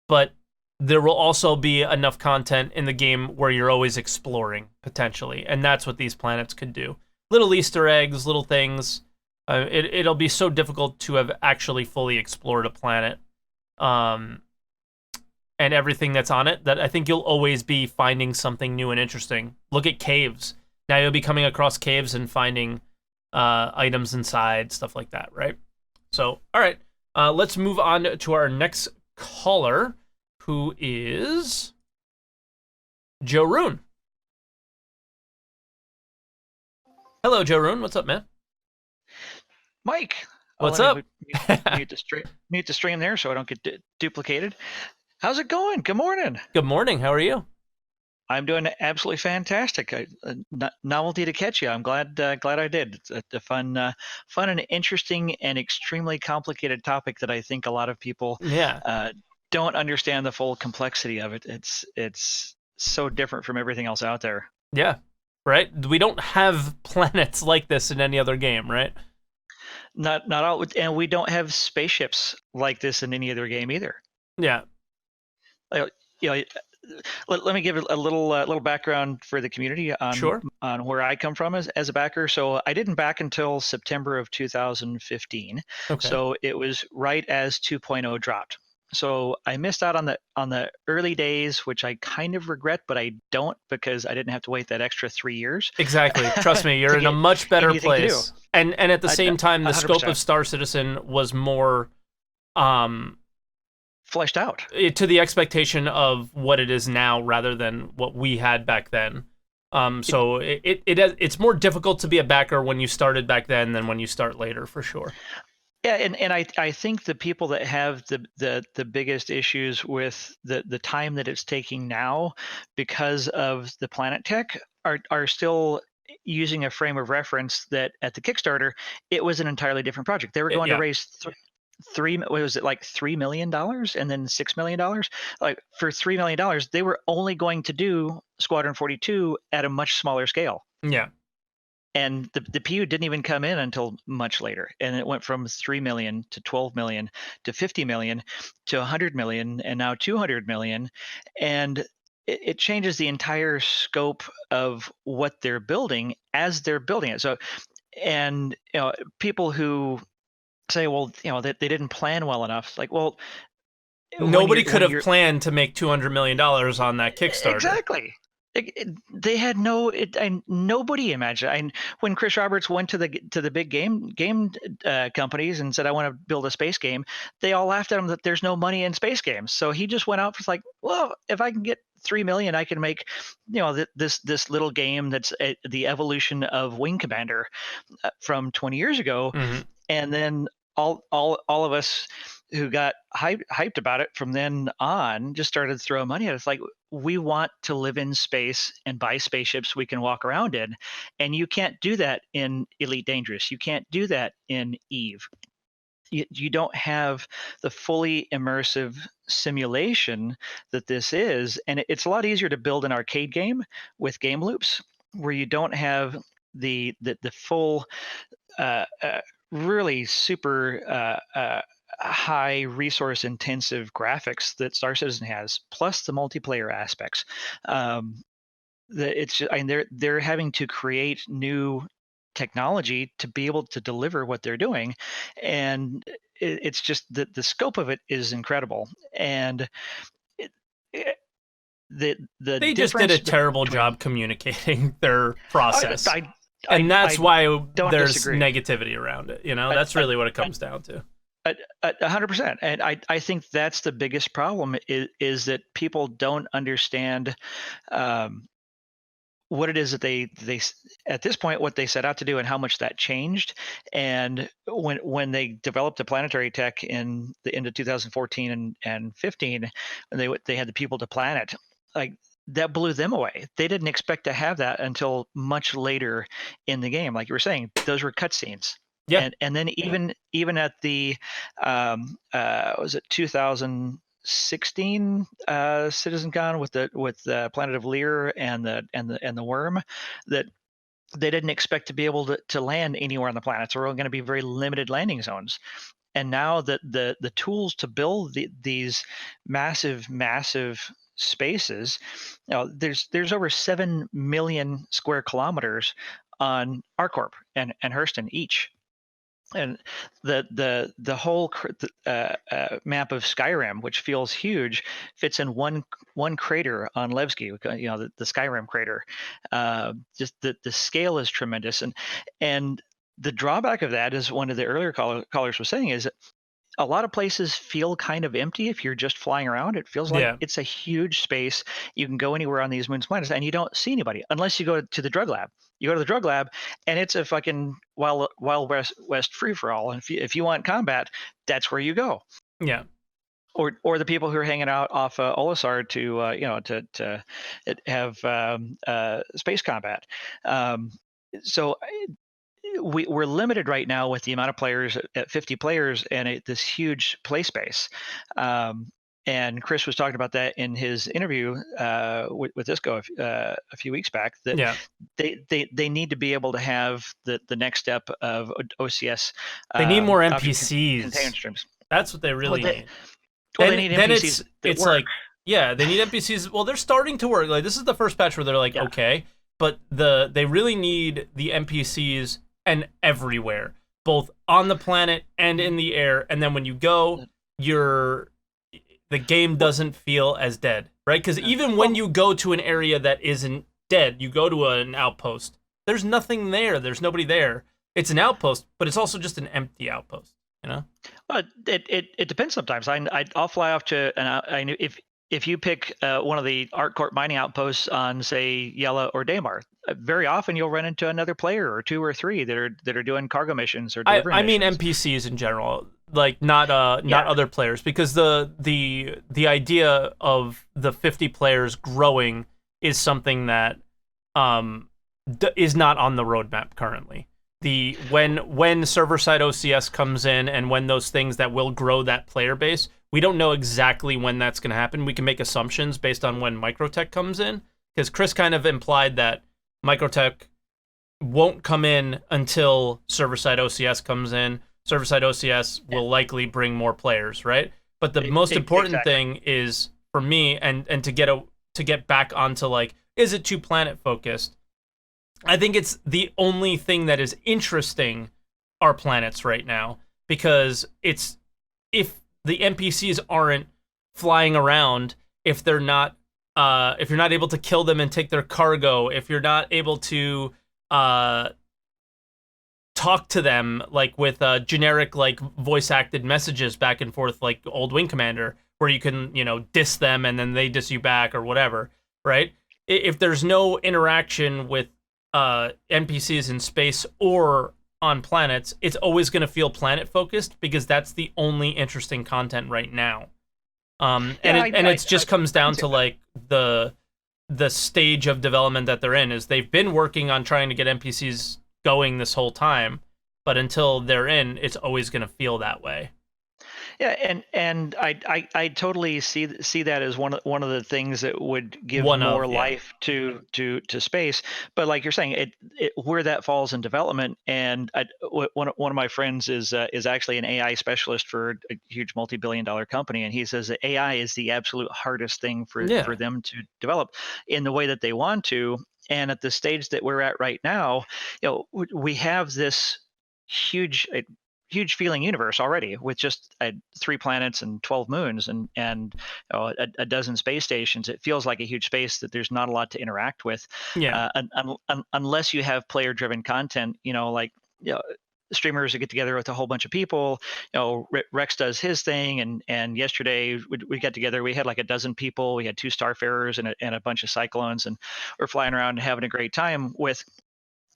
but there will also be enough content in the game where you're always exploring, potentially, and that's what these planets could do. Little Easter eggs, little things. It'll be so difficult to have actually fully explored a planet and everything that's on it, that I think you'll always be finding something new and interesting. Look at caves. Now you'll be coming across caves and finding items inside, stuff like that, right? So, all right. Let's move on to our next caller, who is Joe Rune. Hello, Joe Rune. What's up, man? Mike. What's up? Mute the stream there so I don't get duplicated. How's it going? Good morning. Good morning. How are you? I'm doing absolutely fantastic. Novelty to catch you. I'm glad I did. It's a fun and interesting and extremely complicated topic that I think a lot of people don't understand the full complexity of it. It's so different from everything else out there. Yeah, right. We don't have planets like this in any other game, right? Not all, and we don't have spaceships like this in any other game either. Yeah. Let me give a little background for the community on where I come from as a backer. So I didn't back until September of 2015. Okay. So it was right as 2.0 dropped. So I missed out on the early days, which I kind of regret, but I don't, because I didn't have to wait that extra 3 years. Exactly. Trust me, you're in a much better place. And at the same time, the 100%. scope of Star Citizen was more fleshed out to the expectation of what it is now, rather than what we had back then. So it's more difficult to be a backer when you started back then than when you start later, for sure. Yeah, and I think the people that have the biggest issues with the time that it's taking now because of the planet tech are still using a frame of reference that at the Kickstarter, it was an entirely different project. They were going to raise $3 million and then $6 million. Like, for $3 million, they were only going to do Squadron 42 at a much smaller scale. Yeah. And the PU didn't even come in until much later. And it went from 3 million to 12 million to 50 million to 100 million and now 200 million. And it changes the entire scope of what they're building as they're building it. So, and people who say, well, they didn't plan well enough. Like, well, nobody could have planned to make $200 million on that Kickstarter. Exactly. They had nobody imagined. When Chris Roberts went to the big game companies and said, I want to build a space game, they all laughed at him that there's no money in space games. So he just went out for like, well, if I can get $3 million, I can make this little game that's the evolution of Wing Commander from 20 years ago. Mm-hmm. And then all of us who got hyped about it from then on just started throwing money at it. It's like, we want to live in space and buy spaceships we can walk around in. And you can't do that in Elite Dangerous. You can't do that in Eve. You don't have the fully immersive simulation that this is. And it's a lot easier to build an arcade game with game loops where you don't have the full really super high resource intensive graphics that Star Citizen has, plus the multiplayer aspects. They're having to create new technology to be able to deliver what they're doing, and it's just that the scope of it is incredible. And they just did a terrible job communicating their process. And that's why there's negativity around it. That's really what it comes down to. 100%. And I think that's the biggest problem is that people don't understand what it is that they at this point, what they set out to do and how much that changed. And when they developed the planetary tech in the end of 2014 and 15, and they had the people to plan it, like, that blew them away. They didn't expect to have that until much later in the game. Like you were saying, those were cutscenes. Yeah. And then even at the was it 2016 CitizenCon with the Planet of Lear and the worm, that they didn't expect to be able to land anywhere on the planet. So we're going to be very limited landing zones. And now that the tools to build these massive spaces, there's over 7 million square kilometers on ArcCorp and Hurston each. And the whole map of Skyrim, which feels huge, fits in one crater on Levski, the Skyrim crater. Just the scale is tremendous, and the drawback of that, is one of the earlier callers was saying, is a lot of places feel kind of empty if you're just flying around. It feels like it's a huge space. You can go anywhere on these moons, planets, and you don't see anybody unless you go to the drug lab. You go to the drug lab, and it's a fucking wild west free for all. And if you want combat, that's where you go. Yeah. Or the people who are hanging out off Olisar to have space combat. So we're limited right now with the amount of players at 50 players and this huge play space. And Chris was talking about that in his interview with Isco a few weeks back, that they need to be able to have the next step of OCS. They need more NPCs. Containment streams. That's what they really need. They need NPCs. It's like, they need NPCs. Well, they're starting to work. Like, this is the first patch where they're like, okay, but they really need the NPCs and everywhere, both on the planet and in the air. And then when you go, the game doesn't feel as dead, right? Because even when you go to an area that isn't dead, you go to an outpost, there's nothing there. There's nobody there. It's an outpost, but it's also just an empty outpost, Well, it depends sometimes. I'll fly off to if you pick one of the ArcCorp mining outposts on, say, Yela or Daymar, very often you'll run into another player or two or three that are doing cargo missions or delivery I mean missions. NPCs in general, like not other players, because the idea of the 50 players growing is something that is not on the roadmap currently. When server-side OCS comes in and when those things that will grow that player base, we don't know exactly when that's going to happen. We can make assumptions based on when Microtech comes in, because Chris kind of implied that Microtech won't come in until server-side OCS comes in. Server-side OCS will likely bring more players, right? But the most important thing is, for me, and to get to get back onto like, is it too planet focused? I think it's the only thing that is interesting are planets right now, because it's, if the NPCs aren't flying around, if they're not if you're not able to kill them and take their cargo, if you're not able to talk to them like with generic like voice acted messages back and forth like old Wing Commander, where you can, you know, diss them and then they diss you back or whatever, right? If there's no interaction with NPCs in space or on planets, it's always going to feel planet focused, because that's the only interesting content right now. And it just comes down to like the stage of development that they're in. Is they've been working on trying to get NPCs going this whole time, but until they're in, it's always going to feel that way. Yeah, and I totally see that as one of the things that would give life to space. But like you're saying, it where that falls in development. And one of my friends is actually an AI specialist for a huge multi-billion-dollar company, and he says that AI is the absolute hardest thing for them to develop in the way that they want to. And at the stage that we're at right now, you know, we have this huge feeling universe already, with just 3 planets and 12 moons and a dozen space stations. It feels like a huge space that there's not a lot to interact with, unless you have player driven content, you know, like, you know, streamers that get together with a whole bunch of people. You know, Rex does his thing, and yesterday we got together. We had like a dozen people. We had 2 Starfarers and a bunch of Cyclones, and we're flying around and having a great time with,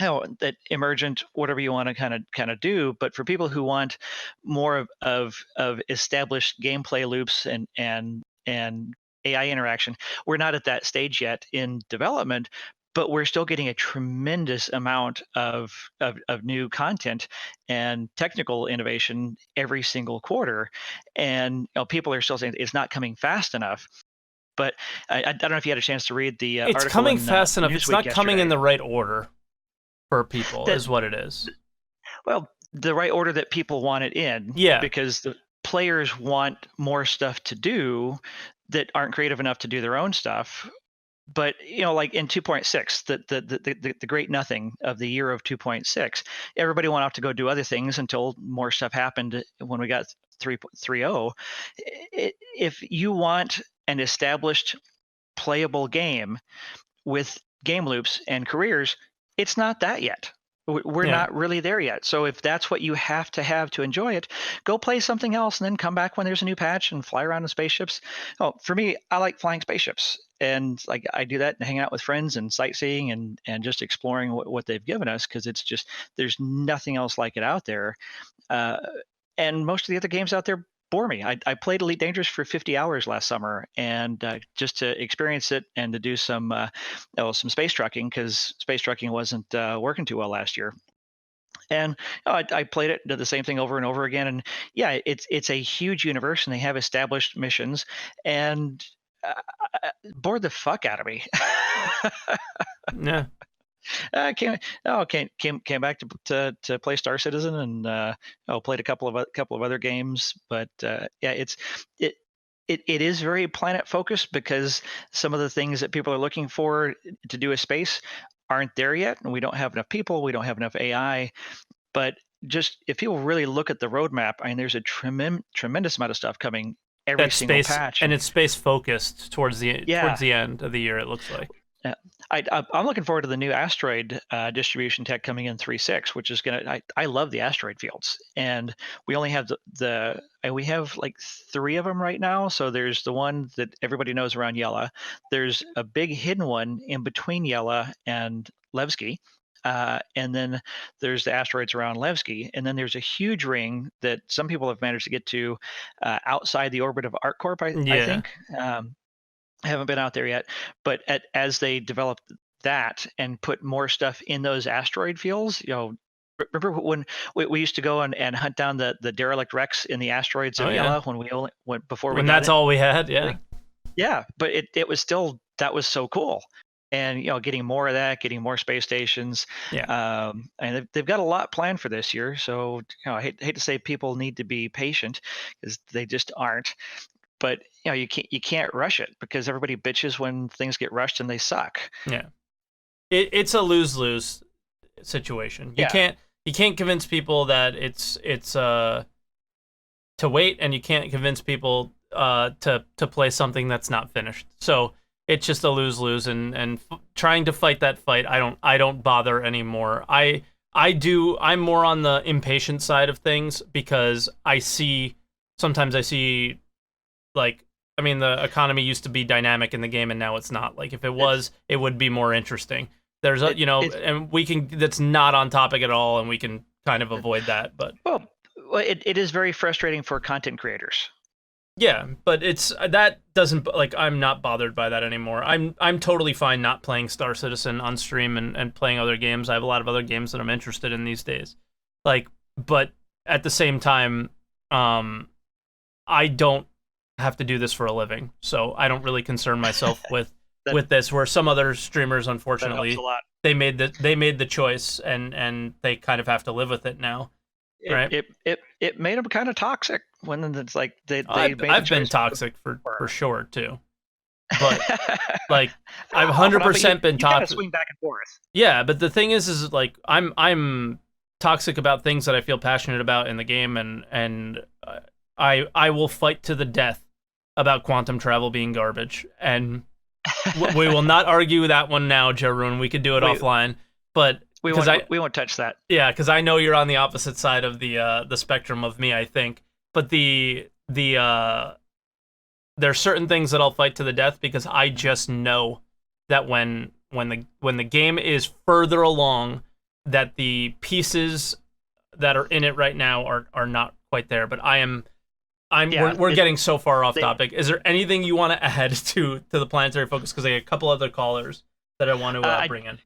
you know, that emergent, whatever you want to kind of do. But for people who want more of established gameplay loops and AI interaction, we're not at that stage yet in development, but we're still getting a tremendous amount of new content and technical innovation every single quarter. And, you know, people are still saying it's not coming fast enough. But I don't know if you had a chance to read the article. It's coming fast enough. It's not coming in yesterday. the right order for people, is what it is. Well, the right order that people want it in. Yeah. Because the players want more stuff to do that aren't creative enough to do their own stuff. But, you know, like in 2.6, the great nothing of the year of 2.6, everybody went off to go do other things until more stuff happened when we got 3.30. If you want an established playable game with game loops and careers, it's not that yet. We're not really there yet. So if that's what you have to enjoy it, go play something else and then come back when there's a new patch and fly around in spaceships. Oh, for me, I like flying spaceships, and like I do that and hang out with friends and sightseeing and just exploring what they've given us, because it's just, there's nothing else like it out there. And most of the other games out there bore me. I played Elite Dangerous for 50 hours last summer, and just to experience it and to do some space trucking, because space trucking wasn't working too well last year. And I played it, did the same thing over and over again. And yeah, it's a huge universe, and they have established missions, and bored the fuck out of me. Yeah. Came back to play Star Citizen, and played a couple of other games. But it is very planet focused, because some of the things that people are looking for to do a space aren't there yet, and we don't have enough people, we don't have enough AI. But just if people really look at the roadmap, I mean, there's a tremendous amount of stuff coming every single patch, and it's space focused towards the end of the year, it looks like. Yeah, I'm looking forward to the new asteroid distribution tech coming in 3.6, which is gonna. I love the asteroid fields, and we only have we have like 3 of them right now. So there's the one that everybody knows around Yela. There's a big hidden one in between Yela and Levski. And then there's the asteroids around Levski, and then there's a huge ring that some people have managed to get to outside the orbit of ArcCorp. I think. I haven't been out there yet, but as they develop that and put more stuff in those asteroid fields, you know, remember when we used to go and hunt down the derelict wrecks in the asteroids of Yela when we only went before we. When that's all we had, yeah. Yeah, but it was still, that was so cool. And, you know, getting more of that, getting more space stations. Yeah. And they've got a lot planned for this year. So, you know, I hate to say people need to be patient, because they just aren't. but you can't rush it because everybody bitches when things get rushed and they suck. Yeah, it's a lose-lose situation. You can't convince people that it's to wait, and you can't convince people to play something that's not finished. So it's just a lose-lose, and trying to fight that fight, I don't bother anymore. I'm more on the impatient side of things because sometimes I see, like, I mean, the economy used to be dynamic in the game, and now it's not. Like, if it was, it would be more interesting. There's and that's not on topic at all, and we can kind of avoid that. But it is very frustrating for content creators. Yeah, but that doesn't, like, I'm not bothered by that anymore. I'm totally fine not playing Star Citizen on stream and playing other games. I have a lot of other games that I'm interested in these days. Like, but at the same time, I don't have to do this for a living, so I don't really concern myself with this. Where some other streamers, unfortunately, they made the choice, and they kind of have to live with it now. Right? It made them kind of toxic when it's like I've been toxic for sure too, but like I've 100% been toxic. Swing back and forth. Yeah, but the thing is like I'm toxic about things that I feel passionate about in the game, and I will fight to the death about quantum travel being garbage, and we will not argue that one now, Joe Rune. We could do it offline, but we won't touch that. Yeah, because I know you're on the opposite side of the spectrum of me, I think. But there's certain things that I'll fight to the death because I just know that when the game is further along, that the pieces that are in it right now are not quite there. But we're getting so far off topic. Is there anything you want to add to the planetary focus? Because I got a couple other callers that I want to bring in.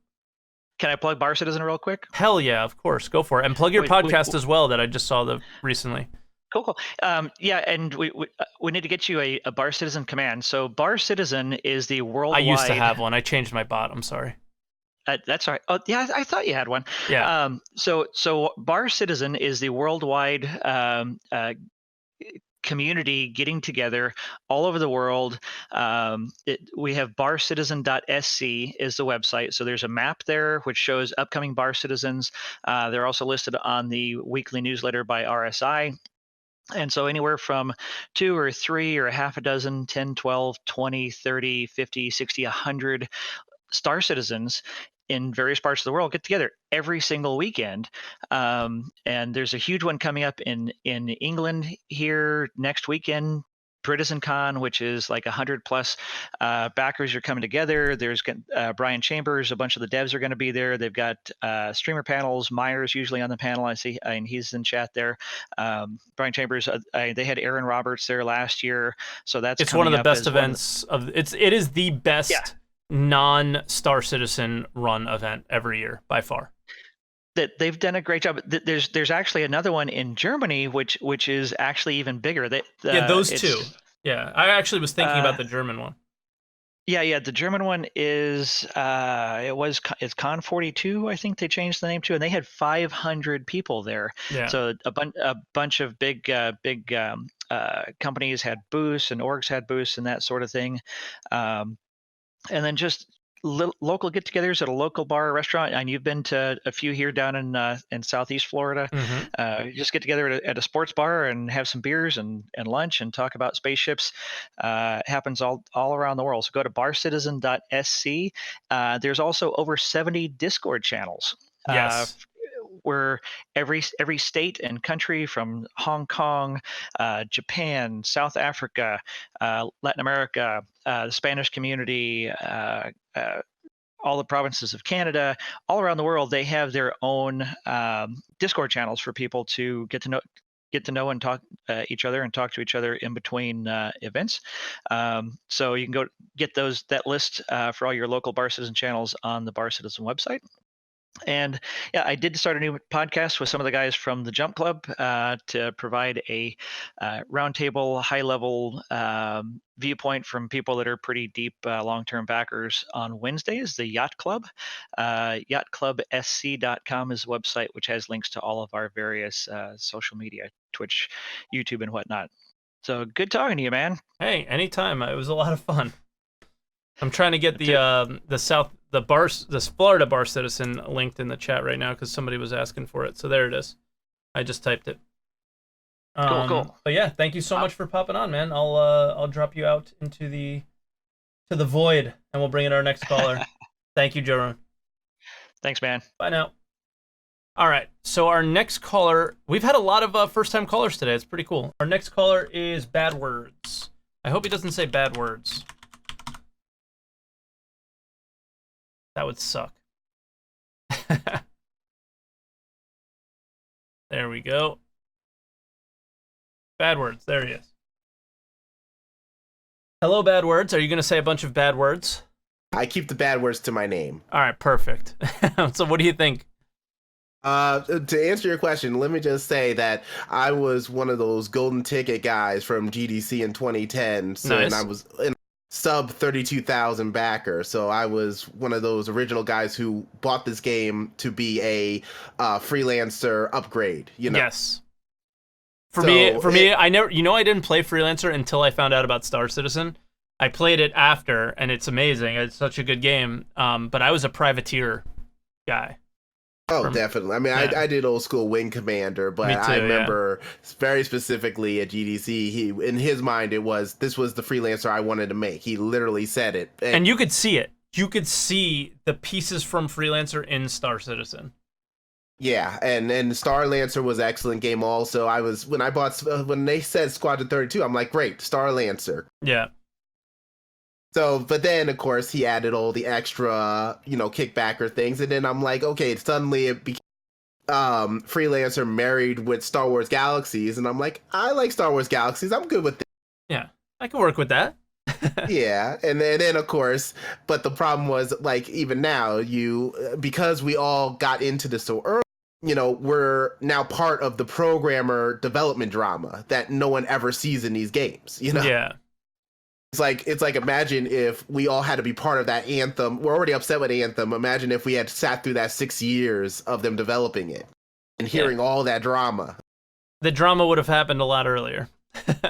Can I plug Bar Citizen real quick? Hell yeah, of course. Go for it. And plug your podcast as well that I just saw recently. Cool. Yeah, and we need to get you a Bar Citizen command. So Bar Citizen is the worldwide... I used to have one. I changed my bot. I'm sorry. That's all right. Oh, yeah, I thought you had one. Yeah. So Bar Citizen is the worldwide community getting together all over the world. We have barcitizen.sc is the website. So there's a map there which shows upcoming Bar Citizens. They're also listed on the weekly newsletter by RSI. And so anywhere from 2 or 3 or a half a dozen, 10, 12, 20, 30, 50, 60, 100 Star Citizens in various parts of the world get together every single weekend. And there's a huge one coming up in England here next weekend, BritizenCon, which is like 100 plus backers are coming together. There's Brian Chambers, a bunch of the devs are going to be there. They've got streamer panels. Meyer's usually on the panel. I see, and he's in chat there. Brian Chambers, they had Aaron Roberts there last year, so it's one of the best events it is the best non-Star Citizen run event every year by far. That they've done a great job. There's actually another one in Germany which is actually even bigger. Those two. Yeah, I actually was thinking about the German one. Yeah, the German one is it's Con 42, I think they changed the name to, and they had 500 people there. Yeah. So a bunch of big companies had booths, and orgs had booths and that sort of thing. And then just local get-togethers at a local bar or restaurant. And you've been to a few here down in Southeast Florida. Mm-hmm. You just get together at a sports bar and have some beers and lunch and talk about spaceships. It happens all around the world. So go to barcitizen.sc. There's also over 70 Discord channels. Yes. Where every state and country from Hong Kong, Japan, South Africa, Latin America, the Spanish community, all the provinces of Canada, all around the world, they have their own Discord channels for people to get to know and talk each other and talk to each other in between events. So you can go get that list for all your local Bar Citizen channels on the Bar Citizen website. And yeah, I did start a new podcast with some of the guys from the Jump Club to provide a roundtable, high-level viewpoint from people that are pretty deep long-term backers on Wednesdays, the Yacht Club. Yachtclubsc.com is the website, which has links to all of our various social media, Twitch, YouTube, and whatnot. So good talking to you, man. Hey, anytime. It was a lot of fun. I'm trying to get the Florida bar citizen linked in the chat right now because somebody was asking for it. So there it is. I just typed it. Cool. But yeah, thank you so much for popping on, man. I'll drop you out into the void, and we'll bring in our next caller. Thank you, Joe Rune. Thanks, man. Bye now. All right, so our next caller, we've had a lot of first-time callers today. It's pretty cool. Our next caller is Bad Words. I hope he doesn't say bad words. That would suck. There we go. Bad Words, there he is. Hello, Bad Words. Are you going to say a bunch of bad words? I keep the bad words to my name. All right, perfect. So what do you think? To answer your question, let me just say that I was one of those golden ticket guys from GDC in 2010. So, Nice. And I was in sub 32,000 backer. So I was one of those original guys who bought this game to be a freelancer upgrade. You know. Yes. For me, I didn't play Freelancer until I found out about Star Citizen. I played it after, and it's amazing. It's such a good game. But I was a privateer guy. Oh, definitely. I mean, yeah. I did old school Wing Commander, but I remember very specifically at GDC, in his mind, this was the freelancer I wanted to make. He literally said it. And you could see it. You could see the pieces from Freelancer in Star Citizen. Yeah, and Star Lancer was an excellent game also. When they said Squadron 32, I'm like, great, Star Lancer. Yeah. So, but then, of course, he added all the extra, kickbacker things. And then I'm like, okay, suddenly it became Freelancer married with Star Wars Galaxies. And I'm like, I like Star Wars Galaxies. I'm good with it. Yeah, I can work with that. Yeah. And then, of course, but the problem was, like, even now, because we all got into this so early, we're now part of the programmer development drama that no one ever sees in these games, Yeah. It's like imagine if we all had to be part of that Anthem. We're already upset with Anthem. Imagine if we had sat through that 6 years of them developing it and hearing all that drama. The drama would have happened a lot earlier.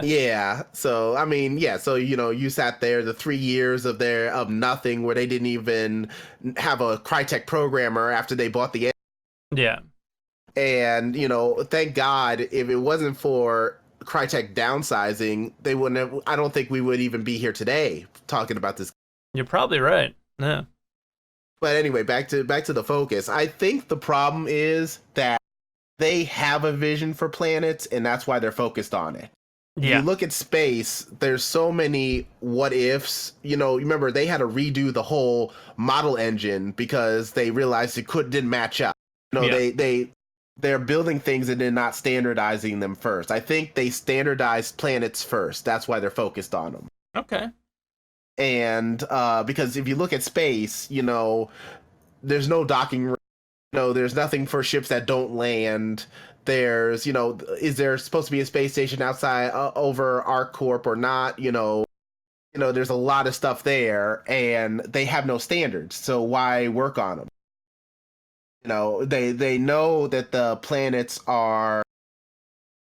Yeah. So I mean, yeah. So you sat there the 3 years of nothing where they didn't even have a Crytek programmer after they bought the. Yeah. And thank God, if it wasn't for Crytek downsizing, they wouldn't have. I don't think we would even be here today talking about this. You're probably right. Yeah. But anyway, back to the focus. I think the problem is that they have a vision for planets, and that's why they're focused on it. Yeah. You look at space, there's so many what ifs. Remember they had to redo the whole model engine because they realized it didn't match up. They're building things and then not standardizing them first. I think they standardized planets first. That's why they're focused on them. Okay. And because if you look at space, there's no docking. There's nothing for ships that don't land. There's, is there supposed to be a space station outside over ArcCorp or not? There's a lot of stuff there, and they have no standards. So why work on them? They know that the planets are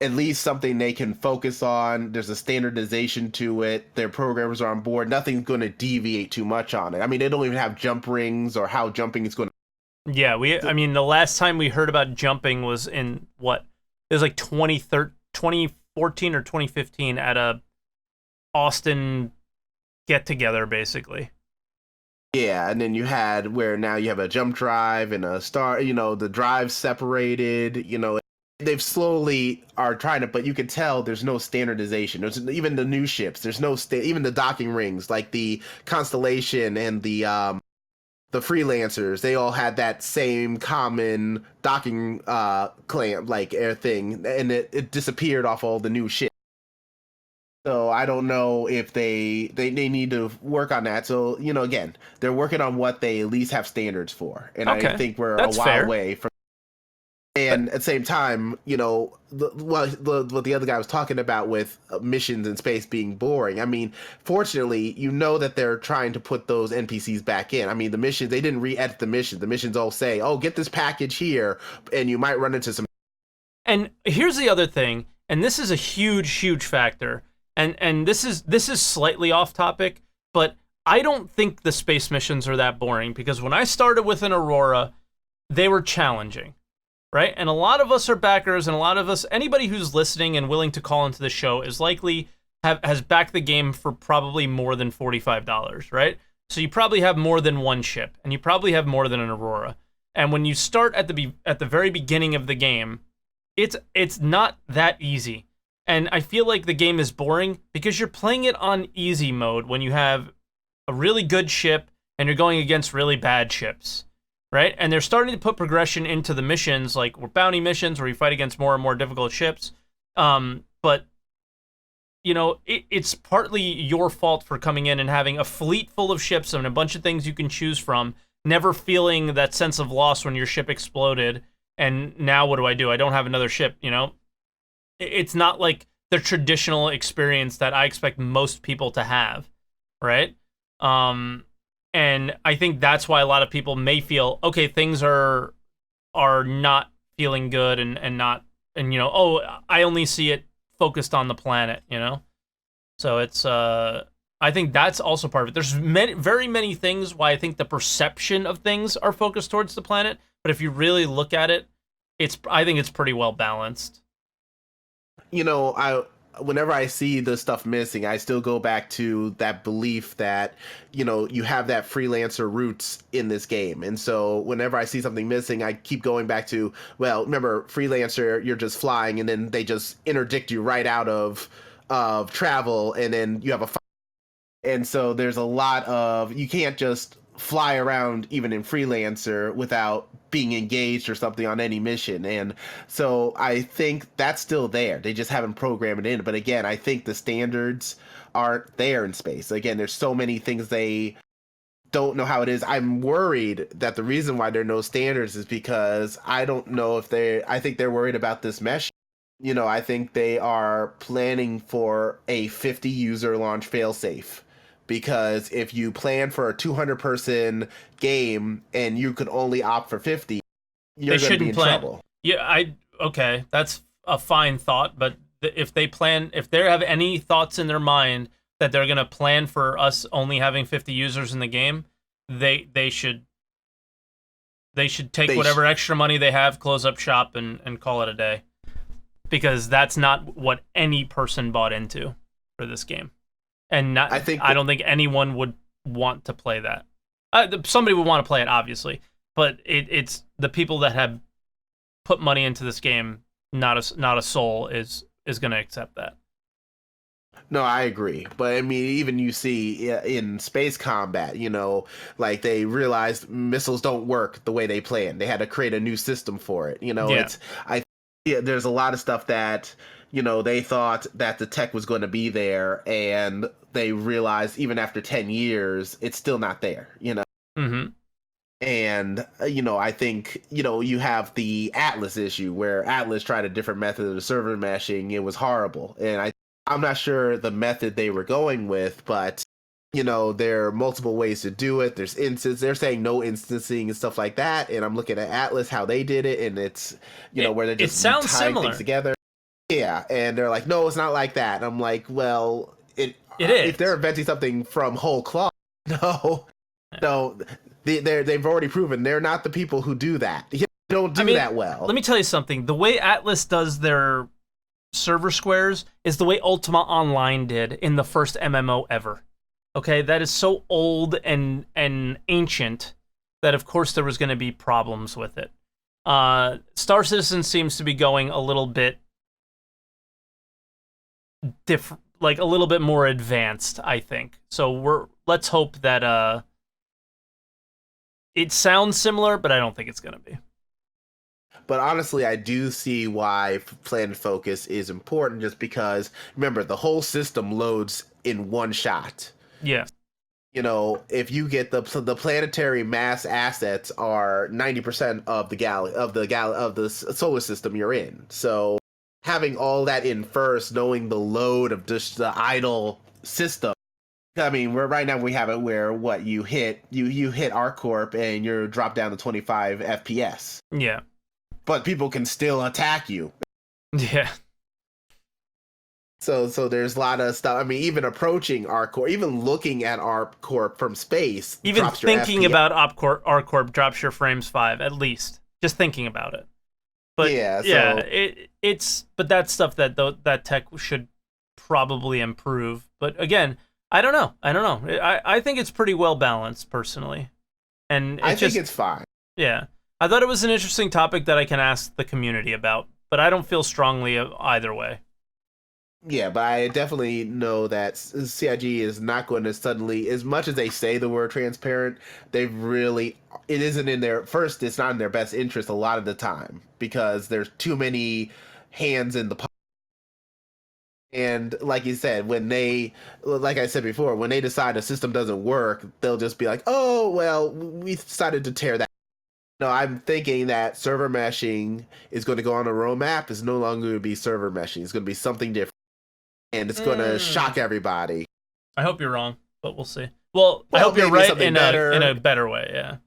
at least something they can focus on. There's a standardization to it. Their programmers are on board. Nothing's going to deviate too much on it. I mean, they don't even have jump rings or how jumping is going to. Yeah, the last time we heard about jumping was in what? It was like 2014 or 2015 at a Austin get-together, basically. Yeah, and then you had where now you have a jump drive and a star, the drive separated, they've slowly are trying to, but you can tell there's no standardization. There's even the new ships, there's no even the docking rings, like the Constellation and the Freelancers, they all had that same common docking clamp, like air thing, and it disappeared off all the new ships. So I don't know if they need to work on that. So, again, they're working on what they at least have standards for. And okay. I think we're a while away from. And at the same time, what the other guy was talking about with missions in space being boring. I mean, fortunately, that they're trying to put those NPCs back in. I mean, the missions, they didn't re-edit the missions. The missions all say, oh, get this package here, and you might run into some. And here's the other thing, and this is a huge, huge factor. and this is slightly off topic, but I don't think the space missions are that boring, because when I started with an Aurora, they were challenging, right? And a lot of us are backers, and a lot of us, anybody who's listening and willing to call into the show, is likely has backed the game for probably more than $45, right? So you probably have more than one ship, and you probably have more than an Aurora. And when you start at the very beginning of the game, it's not that easy. And I feel like the game is boring because you're playing it on easy mode when you have a really good ship and you're going against really bad ships, right? And they're starting to put progression into the missions, like bounty missions where you fight against more and more difficult ships. But you know, it's partly your fault for coming in and having a fleet full of ships and a bunch of things you can choose from, never feeling that sense of loss when your ship exploded. And now what do? I don't have another ship, you know? It's not like the traditional experience that I expect most people to have, right? And I think that's why a lot of people may feel, okay, things are not feeling good and not, and you know, oh, I only see it focused on the planet, you know? So it's I think that's also part of it. There's very many things why I think the perception of things are focused towards the planet, but if you really look at it, I think it's pretty well balanced. You know, whenever I see the stuff missing, I still go back to that belief that, you know, you have that freelancer roots in this game. And so whenever I see something missing, I keep going back to, well, remember, freelancer, you're just flying, and then they just interdict you right out of travel, and then you have a fight. And so there's a lot of, you can't just fly around even in freelancer without being engaged or something on any mission. And so I think that's still there. They just haven't programmed it in. But again, I think the standards aren't there in space. Again, there's so many things they don't know how it is. I'm worried that the reason why there are no standards is because I don't know if I think they're worried about this mesh. You know, I think they are planning for a 50 user launch failsafe. Because if you plan for a 200-person game and you could only opt for 50, you're going to be in trouble. Yeah, okay, that's a fine thought, but if they have any thoughts in their mind that they're going to plan for us only having 50 users in the game, they should take whatever extra money they have, close up shop, and call it a day. Because that's not what any person bought into for this game. And I don't think anyone would want to play that. Somebody would want to play it, obviously, but it's the people that have put money into this game. Not a soul is going to accept that. No, I agree. But I mean, even you see in space combat, you know, like they realized missiles don't work the way they planned. They had to create a new system for it. You know, there's a lot of stuff that, you know, they thought that the tech was going to be there, and they realized even after 10 years, it's still not there, you know? Mm-hmm. And, you know, I think, you know, you have the Atlas issue where Atlas tried a different method of server meshing. It was horrible. And I'm not sure the method they were going with, but, you know, there are multiple ways to do it. There's they're saying no instancing and stuff like that. And I'm looking at Atlas, how they did it. And it's, you know, where they're just tying things together. Yeah, and they're like, no, it's not like that. And I'm like, well, it is. If they're inventing something from whole cloth, no, they've already proven they're not the people who do that. They don't do that well. Let me tell you something. The way Atlas does their server squares is the way Ultima Online did in the first MMO ever. Okay, that is so old and ancient that of course there was going to be problems with it. Star Citizen seems to be going a little bit like a little bit more advanced, I think. So let's hope that it sounds similar, but I don't think it's gonna be. But honestly, I do see why planned focus is important, just because, remember, the whole system loads in one shot. Yeah. You know, if you get the planetary mass assets are 90% of the solar system you're in. So having all that in first, knowing the load of just the idle system. I mean, right now we have it where you hit ArcCorp and you're dropped down to 25 FPS. Yeah. But people can still attack you. Yeah. So there's a lot of stuff. I mean, even approaching ArcCorp, even looking at ArcCorp from space, Even drops your thinking FPS. about ArcCorp drops your frames 5 at least. Just thinking about it. But Yeah, yeah, so it's but that's stuff that that tech should probably improve. But again, I don't know. I think it's pretty well balanced personally, and I think it's fine. Yeah, I thought it was an interesting topic that I can ask the community about, but I don't feel strongly either way. Yeah, but I definitely know that CIG is not going to suddenly, as much as they say the word transparent, they've really, it isn't in their, first, it's not in their best interest a lot of the time because there's too many hands in the pot. And like you said, when they, like I said before, when they decide a system doesn't work, they'll just be like, oh, well, we decided to tear that. No, I'm thinking that server meshing is going to go on a roadmap. It's no longer going to be server meshing. It's going to be something different. And it's going to shock everybody. I hope you're wrong, but we'll see. Well, I hope you're right in a better way, yeah.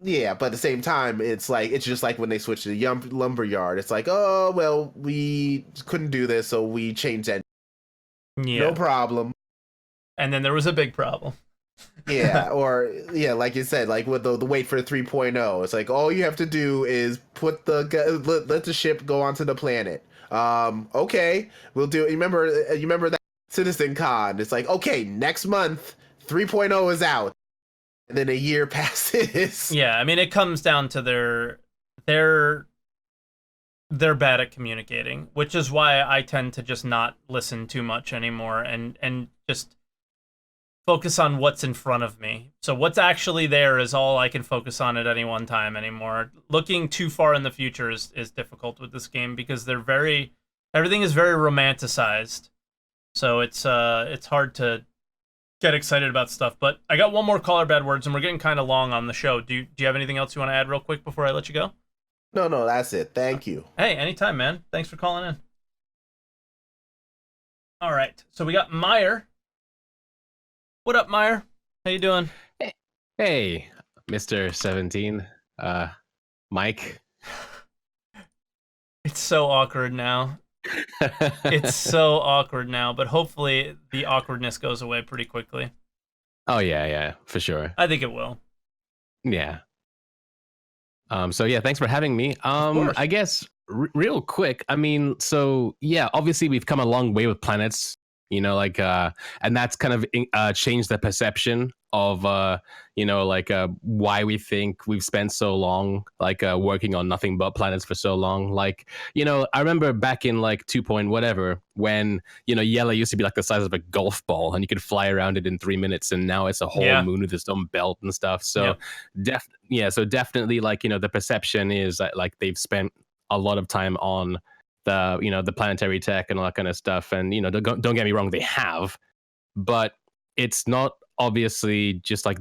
Yeah, but at the same time, it's just like when they switched to the lumberyard. It's like, oh, well, we couldn't do this, so we changed that. Yeah. No problem. And then there was a big problem. Yeah, or yeah, like you said, like with the wait for 3.0, it's like all you have to do is put let the ship go onto the planet. Okay, we'll do. You remember that Citizen Con? It's like, okay, next month 3.0 is out, and then a year passes. Yeah, I mean, it comes down to they're bad at communicating, which is why I tend to just not listen too much anymore and just focus on what's in front of me. So what's actually there is all I can focus on at any one time anymore. Looking too far in the future is difficult with this game because everything is very romanticized. So it's hard to get excited about stuff. But I got one more caller bad words, and we're getting kind of long on the show. Do you have anything else you want to add real quick before I let you go? No, that's it. Thank you. Hey, anytime, man. Thanks for calling in. All right, so we got Meyer. What up, Meyer? How you doing? Hey, Mr. 17. Mike. It's so awkward now. It's so awkward now, but hopefully the awkwardness goes away pretty quickly. Oh, yeah, for sure. I think it will. Yeah. So yeah, thanks for having me. I guess real quick, I mean, so yeah, obviously we've come a long way with planets, you know, like and that's kind of changed the perception of you know, like why we think we've spent so long like working on nothing but planets for so long. Like, you know, I remember back in like 2 point whatever when, you know, Yella used to be like the size of a golf ball and you could fly around it in 3 minutes, and now it's a whole moon with its own belt and stuff. So so definitely, like, you know, the perception is that like they've spent a lot of time on the, you know, the planetary tech and all that kind of stuff. And, you know, don't get me wrong, they have, but it's not obviously just like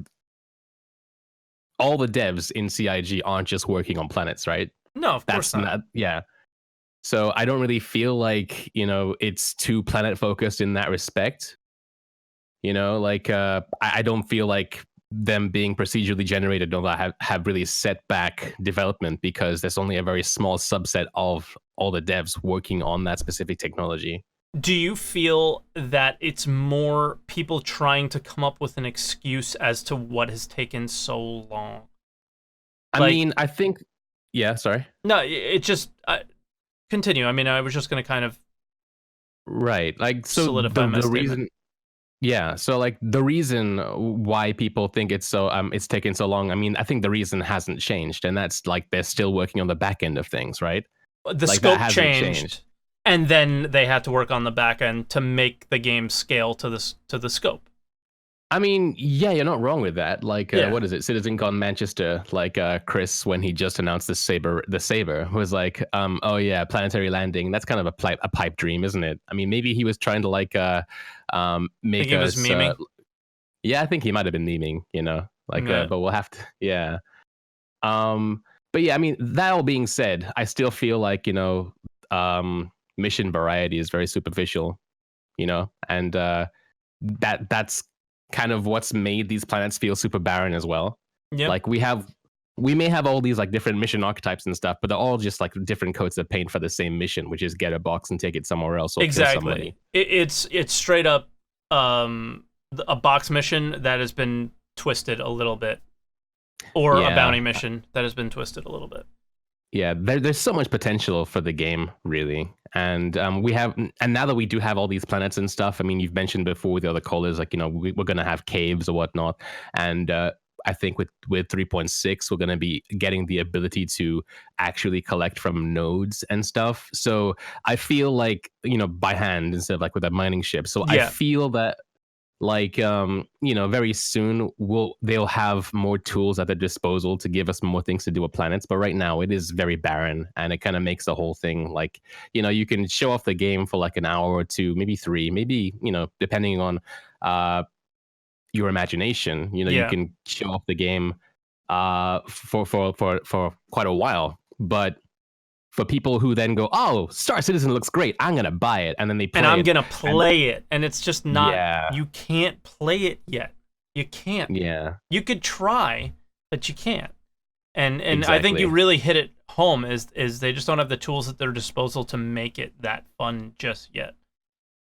all the devs in CIG aren't just working on planets, right? No, of course not. Yeah. So I don't really feel like, you know, it's too planet focused in that respect. You know, like I don't feel like them being procedurally generated have really set back development, because there's only a very small subset of all the devs working on that specific technology. Do you feel that it's more people trying to come up with an excuse as to what has taken so long? I mean, I think, yeah, sorry. No, it just, continue. I mean, I was just going to kind of like, so solidify my the statement. reason, yeah, so like the reason why people think it's so it's taken so long, I mean, I think the reason hasn't changed, and that's like they're still working on the back end of things, right? The like, scope changed, and then they had to work on the back end to make the game scale to the scope. I mean, yeah, you're not wrong with that. Like, what is it? CitizenCon Manchester, like Chris, when he just announced the Saber was like, oh yeah, planetary landing. That's kind of a pipe dream, isn't it? I mean, maybe he was trying to like make he was memeing. Yeah, I think he might have been memeing, you know, like, but we'll have to, yeah. But yeah, I mean, that all being said, I still feel like, you know, mission variety is very superficial, you know, and that's kind of what's made these planets feel super barren as well. Yeah. Like we have we may have all these like different mission archetypes and stuff, but they're all just like different coats of paint for the same mission, which is get a box and take it somewhere else or kill somebody. It's straight up a box mission that has been twisted a little bit, or a bounty mission that has been twisted a little bit. Yeah, there's so much potential for the game, really. And now that we do have all these planets and stuff, I mean, you've mentioned before with the other callers, like, we're going to have caves or whatnot. And I think with 3.6, we're going to be getting the ability to actually collect from nodes and stuff. So I feel like, by hand instead of like with a mining ship. So I feel that like very soon they'll have more tools at their disposal to give us more things to do with planets, but right now it is very barren, and it kind of makes the whole thing like, you can show off the game for like an hour or two, maybe 3, maybe depending on your imagination, you can show off the game for quite a while. But for people who then go, oh, Star Citizen looks great, I'm gonna buy it, and then they play it. And I'm gonna play it, and it's just not. You can't play it yet. You can't. Yeah. You could try, but you can't. And Exactly. I think you really hit it home. Is they just don't have the tools at their disposal to make it that fun just yet.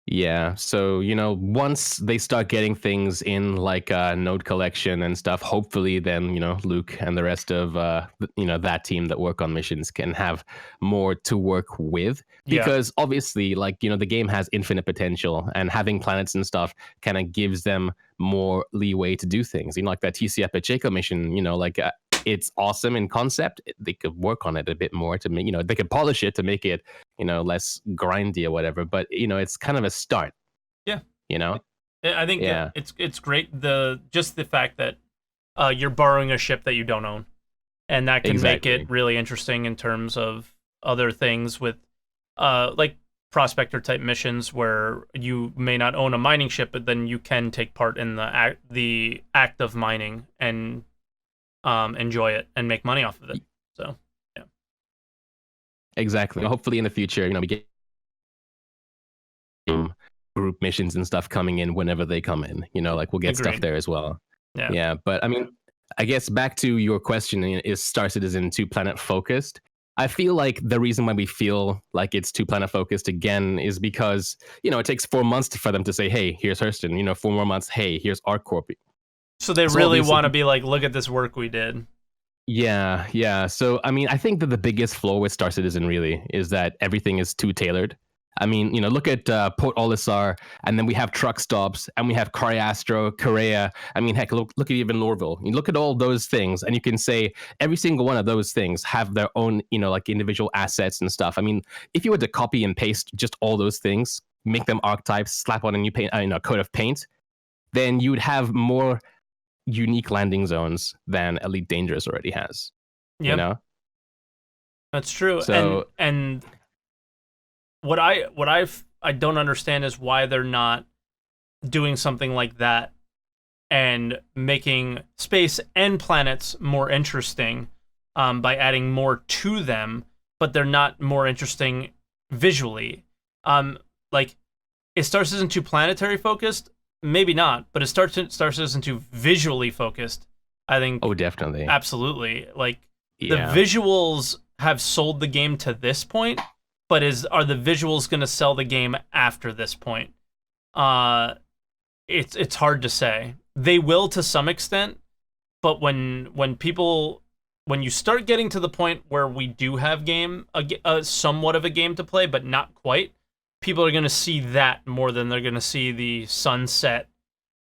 Yeah, so once they start getting things in like node collection and stuff, hopefully then Luke and the rest of that team that work on missions can have more to work with, because obviously like the game has infinite potential, and having planets and stuff kind of gives them more leeway to do things. Like that TC Pacheco mission, it's awesome in concept. They could work on it a bit more to make, they could polish it to make it, less grindy or whatever. But it's kind of a start. Yeah. I think it's great. Just the fact that you're borrowing a ship that you don't own, and that can make it really interesting in terms of other things with, like prospector type missions where you may not own a mining ship, but then you can take part in the act of mining and enjoy it and make money off of it. So yeah, exactly. Hopefully in the future, we get group missions and stuff coming in whenever they come in. Like we'll get stuff there as well. Yeah. But I mean, I guess back to your question, is Star Citizen too planet focused? I feel like the reason why we feel like it's too planet focused again is because it takes 4 months for them to say, hey, here's Hurston. 4 more months, hey, here's ArcCorp. So they really want to be like, look at this work we did. Yeah. So, I mean, I think that the biggest flaw with Star Citizen really is that everything is too tailored. I mean, look at Port Olisar, and then we have truck stops, and we have Coriastro, Correa. I mean, heck, look at even Lorville. You look at all those things, and you can say every single one of those things have their own, like individual assets and stuff. I mean, if you were to copy and paste just all those things, make them archetypes, slap on a new paint, coat of paint, then you would have more unique landing zones than Elite Dangerous already has. That's true. So, and what I don't understand is why they're not doing something like that and making space and planets more interesting by adding more to them, but they're not more interesting visually. Like, is Star Citizen 2 planetary focused? Maybe not, but it Star Citizen 2 visually focused, I think. Oh, definitely. Absolutely. Like, the visuals have sold the game to this point, but are the visuals going to sell the game after this point? It's hard to say. They will to some extent, but when you start getting to the point where we do have somewhat of a game to play, but not quite, people are going to see that more than they're going to see the sunset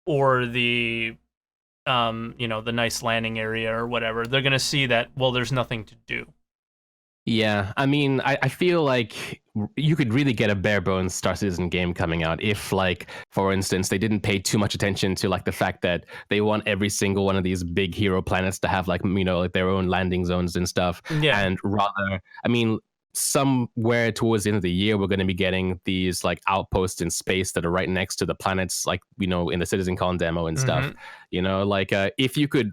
or the the nice landing area or whatever. They're going to see that, well, there's nothing to do. Yeah, I mean, I feel like you could really get a bare bones Star Citizen game coming out if, like, for instance, they didn't pay too much attention to like the fact that they want every single one of these big hero planets to have like like their own landing zones and stuff. Yeah. And rather, I mean, somewhere towards the end of the year, we're going to be getting these like outposts in space that are right next to the planets, like in the CitizenCon demo and stuff. Like if you could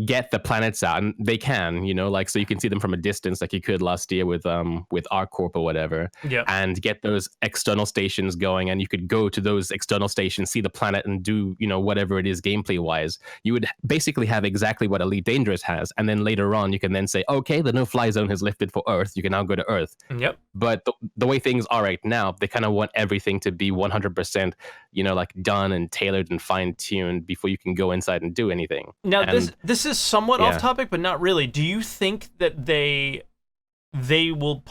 get the planets out, and they can, like, so you can see them from a distance, like you could last year with ArcCorp or whatever, and get those external stations going, and you could go to those external stations, see the planet, and do whatever it is gameplay wise. You would basically have exactly what Elite Dangerous has, and then later on you can then say, okay, the no-fly zone has lifted for Earth. You can now go to Earth. Yep. But the way things are right now, they kind of want everything to be 100%, like done and tailored and fine-tuned before you can go inside and do anything. Now, this is somewhat off topic, but not really. Do you think that they will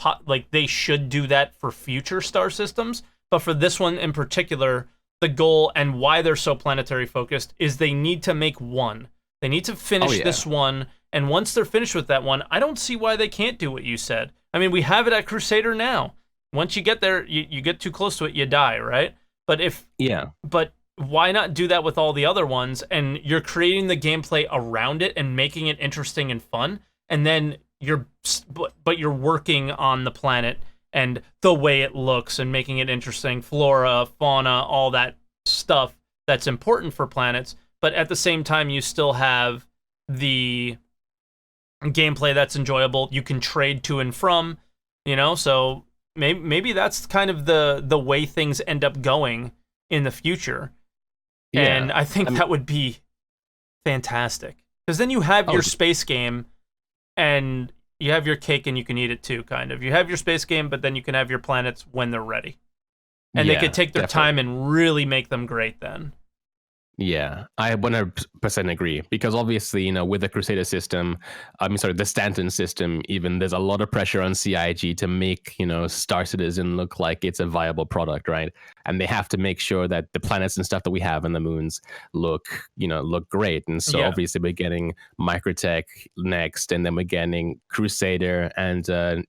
they should do that for future star systems? But for this one in particular, the goal and why they're so planetary focused is they need to make one. They need to finish this one, and once they're finished with that one, I don't see why they can't do what you said. I mean, we have it at Crusader now. Once you get there, you get too close to it, you die, right? But why not do that with all the other ones? And you're creating the gameplay around it and making it interesting and fun, and then you're working on the planet and the way it looks and making it interesting, flora, fauna, all that stuff that's important for planets. But at the same time, you still have the gameplay that's enjoyable. You can trade to and from, so maybe that's kind of the way things end up going in the future. Yeah. And I think that would be fantastic, because then you have your space game and you have your cake and you can eat it too, kind of. You have your space game, but then you can have your planets when they're ready. And they could take their time and really make them great then. Yeah, I 100% agree, because obviously, with the Crusader system, the Stanton system, even, there's a lot of pressure on CIG to make, Star Citizen look like it's a viable product, right? And they have to make sure that the planets and stuff that we have and the moons look great. And so obviously we're getting Microtech next, and then we're getting Crusader, and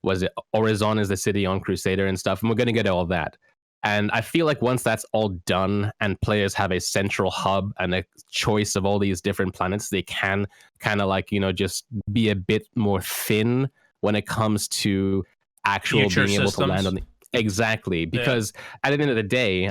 was it Horizon is the city on Crusader and stuff, and we're going to get all that. And I feel like once that's all done and players have a central hub and a choice of all these different planets, they can kind of just be a bit more thin when it comes to actual future being systems. Able to land on the... Exactly, because at the end of the day,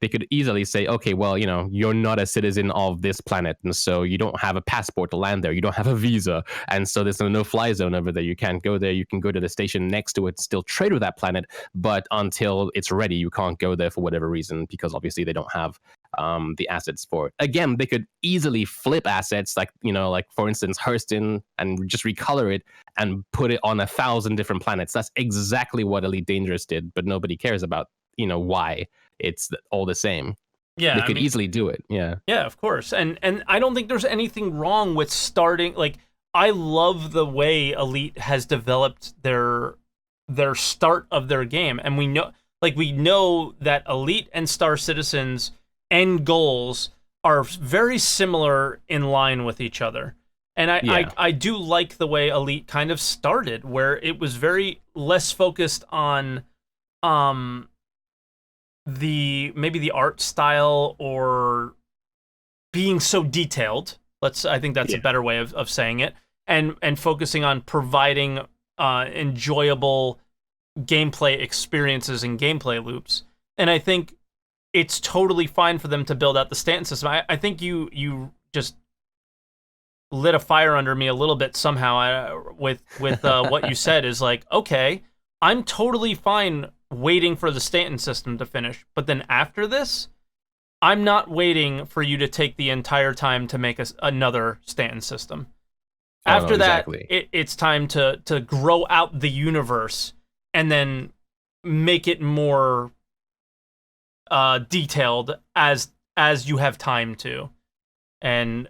they could easily say, okay, well, you're not a citizen of this planet, and so you don't have a passport to land there, you don't have a visa, and so there's a no-fly zone over there. You can't go there. You can go to the station next to it, still trade with that planet, but until it's ready, you can't go there for whatever reason, because obviously they don't have the assets for it. Again, they could easily flip assets, like for instance Hurston, and just recolor it and put it on 1,000 different planets. That's exactly what Elite Dangerous did, but nobody cares about why it's all the same. They could easily do it. Yeah, of course. And I don't think there's anything wrong with starting. I love the way Elite has developed their start of their game, and we know that Elite and Star Citizen's end goals are very similar in line with each other. And I do like the way Elite kind of started, where it was very less focused on maybe the art style or being so detailed. I think that's a better way of saying it, and focusing on providing enjoyable gameplay experiences and gameplay loops. And I think it's totally fine for them to build out the Stanton system. I think you just lit a fire under me a little bit somehow with what you said. Is okay, I'm totally fine waiting for the Stanton system to finish, but then after this, I'm not waiting for you to take the entire time to make another Stanton system. After that, it's time to grow out the universe and then make it more detailed as you have time to. And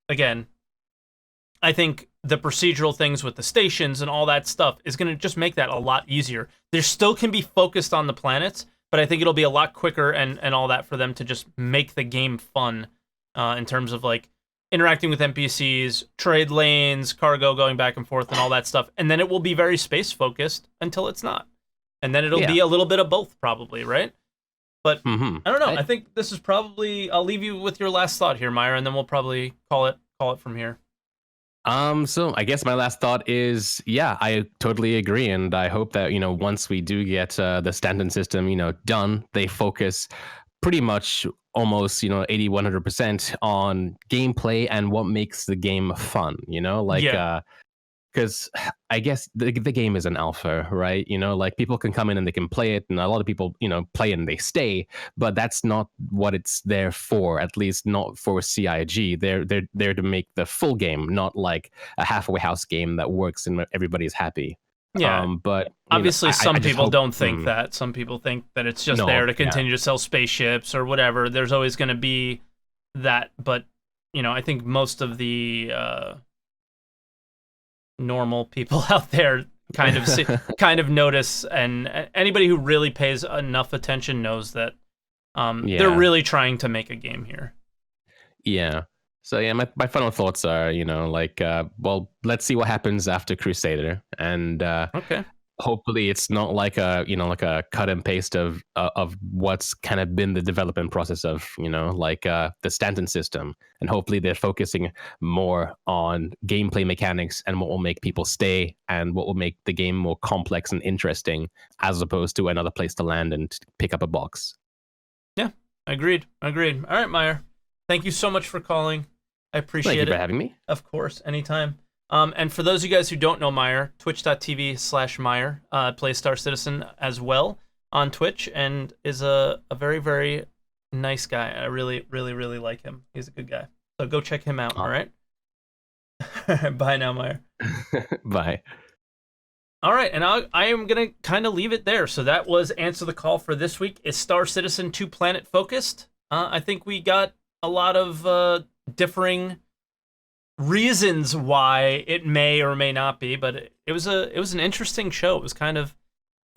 again, I think the procedural things with the stations and all that stuff is going to just make that a lot easier. There still can be focused on the planets, but I think it'll be a lot quicker and all that for them to just make the game fun in terms of interacting with NPCs, trade lanes, cargo going back and forth, and all that stuff. And then it will be very space focused until it's not. And then it'll be a little bit of both, probably, right? But I don't know. I think this is probably... I'll leave you with your last thought here, Myra, and then we'll probably call it from here. So I guess my last thought is, I totally agree, and I hope that once we do get the Stanton system done, they focus pretty much almost 80 100% on gameplay and what makes the game fun, like because I guess the game is an alpha, right? Like people can come in and they can play it, and a lot of people, play it and they stay, but that's not what it's there for. At least not for CIG. They're there to make the full game, not like a halfway house game that works and everybody's happy. Yeah, but obviously some people hope, don't think that. Some people think that it's just there to continue to sell spaceships or whatever. There's always going to be that, but I think most of the normal people out there kind of notice, and anybody who really pays enough attention knows that they're really trying to make a game here. Yeah. So yeah, my final thoughts are, well, let's see what happens after Crusader, and okay. Hopefully it's not like a cut and paste of what's kind of been the development process of the Stanton system, and hopefully they're focusing more on gameplay mechanics and what will make people stay and what will make the game more complex and interesting, as opposed to another place to land and pick up a box. Yeah, agreed. All right, Meyer, thank you so much for calling. I appreciate it. Thank you for having me. Of course, anytime. And for those of you guys who don't know Meyer, twitch.tv/Meyer, plays Star Citizen as well on Twitch, and is a very, very nice guy. I really, really, really like him. He's a good guy. So go check him out, all right? Bye now, Meyer. Bye. All right, and I am going to kind of leave it there. So that was Answer the Call for this week. Is Star Citizen 2 planet focused? I think we got a lot of differing reasons why it may or may not be, but it was an interesting show. It was kind of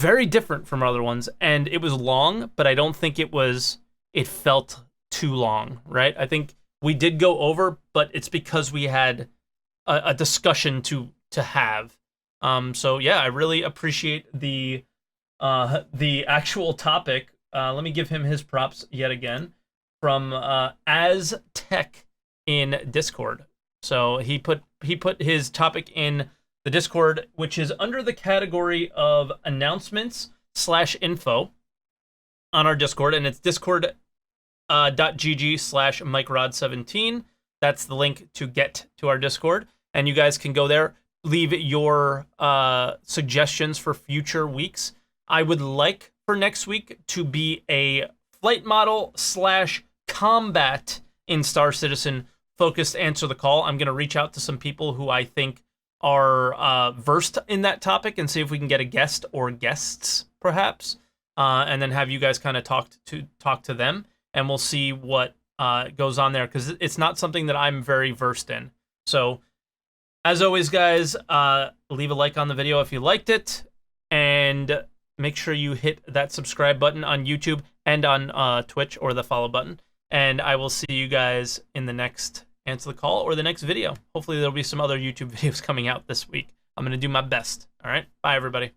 very different from other ones, and it was long, but I don't think it felt too long, right? I think we did go over, but it's because we had a discussion to have. So yeah, I really appreciate the actual topic. Let me give him his props yet again from As Tech in Discord. So he put his topic in the Discord, which is under the category of announcements/info on our Discord, and it's discord.gg/MikeRod17. That's the link to get to our Discord, and you guys can go there, leave your suggestions for future weeks. I would like for next week to be a flight model / combat in Star Citizen focused Answer the Call. I'm going to reach out to some people who I think are versed in that topic and see if we can get a guest or guests, perhaps, and then have you guys kind of talk to them, and we'll see what goes on there, because it's not something that I'm very versed in. So, as always, guys, leave a like on the video if you liked it, and make sure you hit that subscribe button on YouTube and on Twitch, or the follow button. And I will see you guys in the next Answer the Call or the next video. Hopefully there'll be some other YouTube videos coming out this week. I'm going to do my best. All right? Bye, everybody.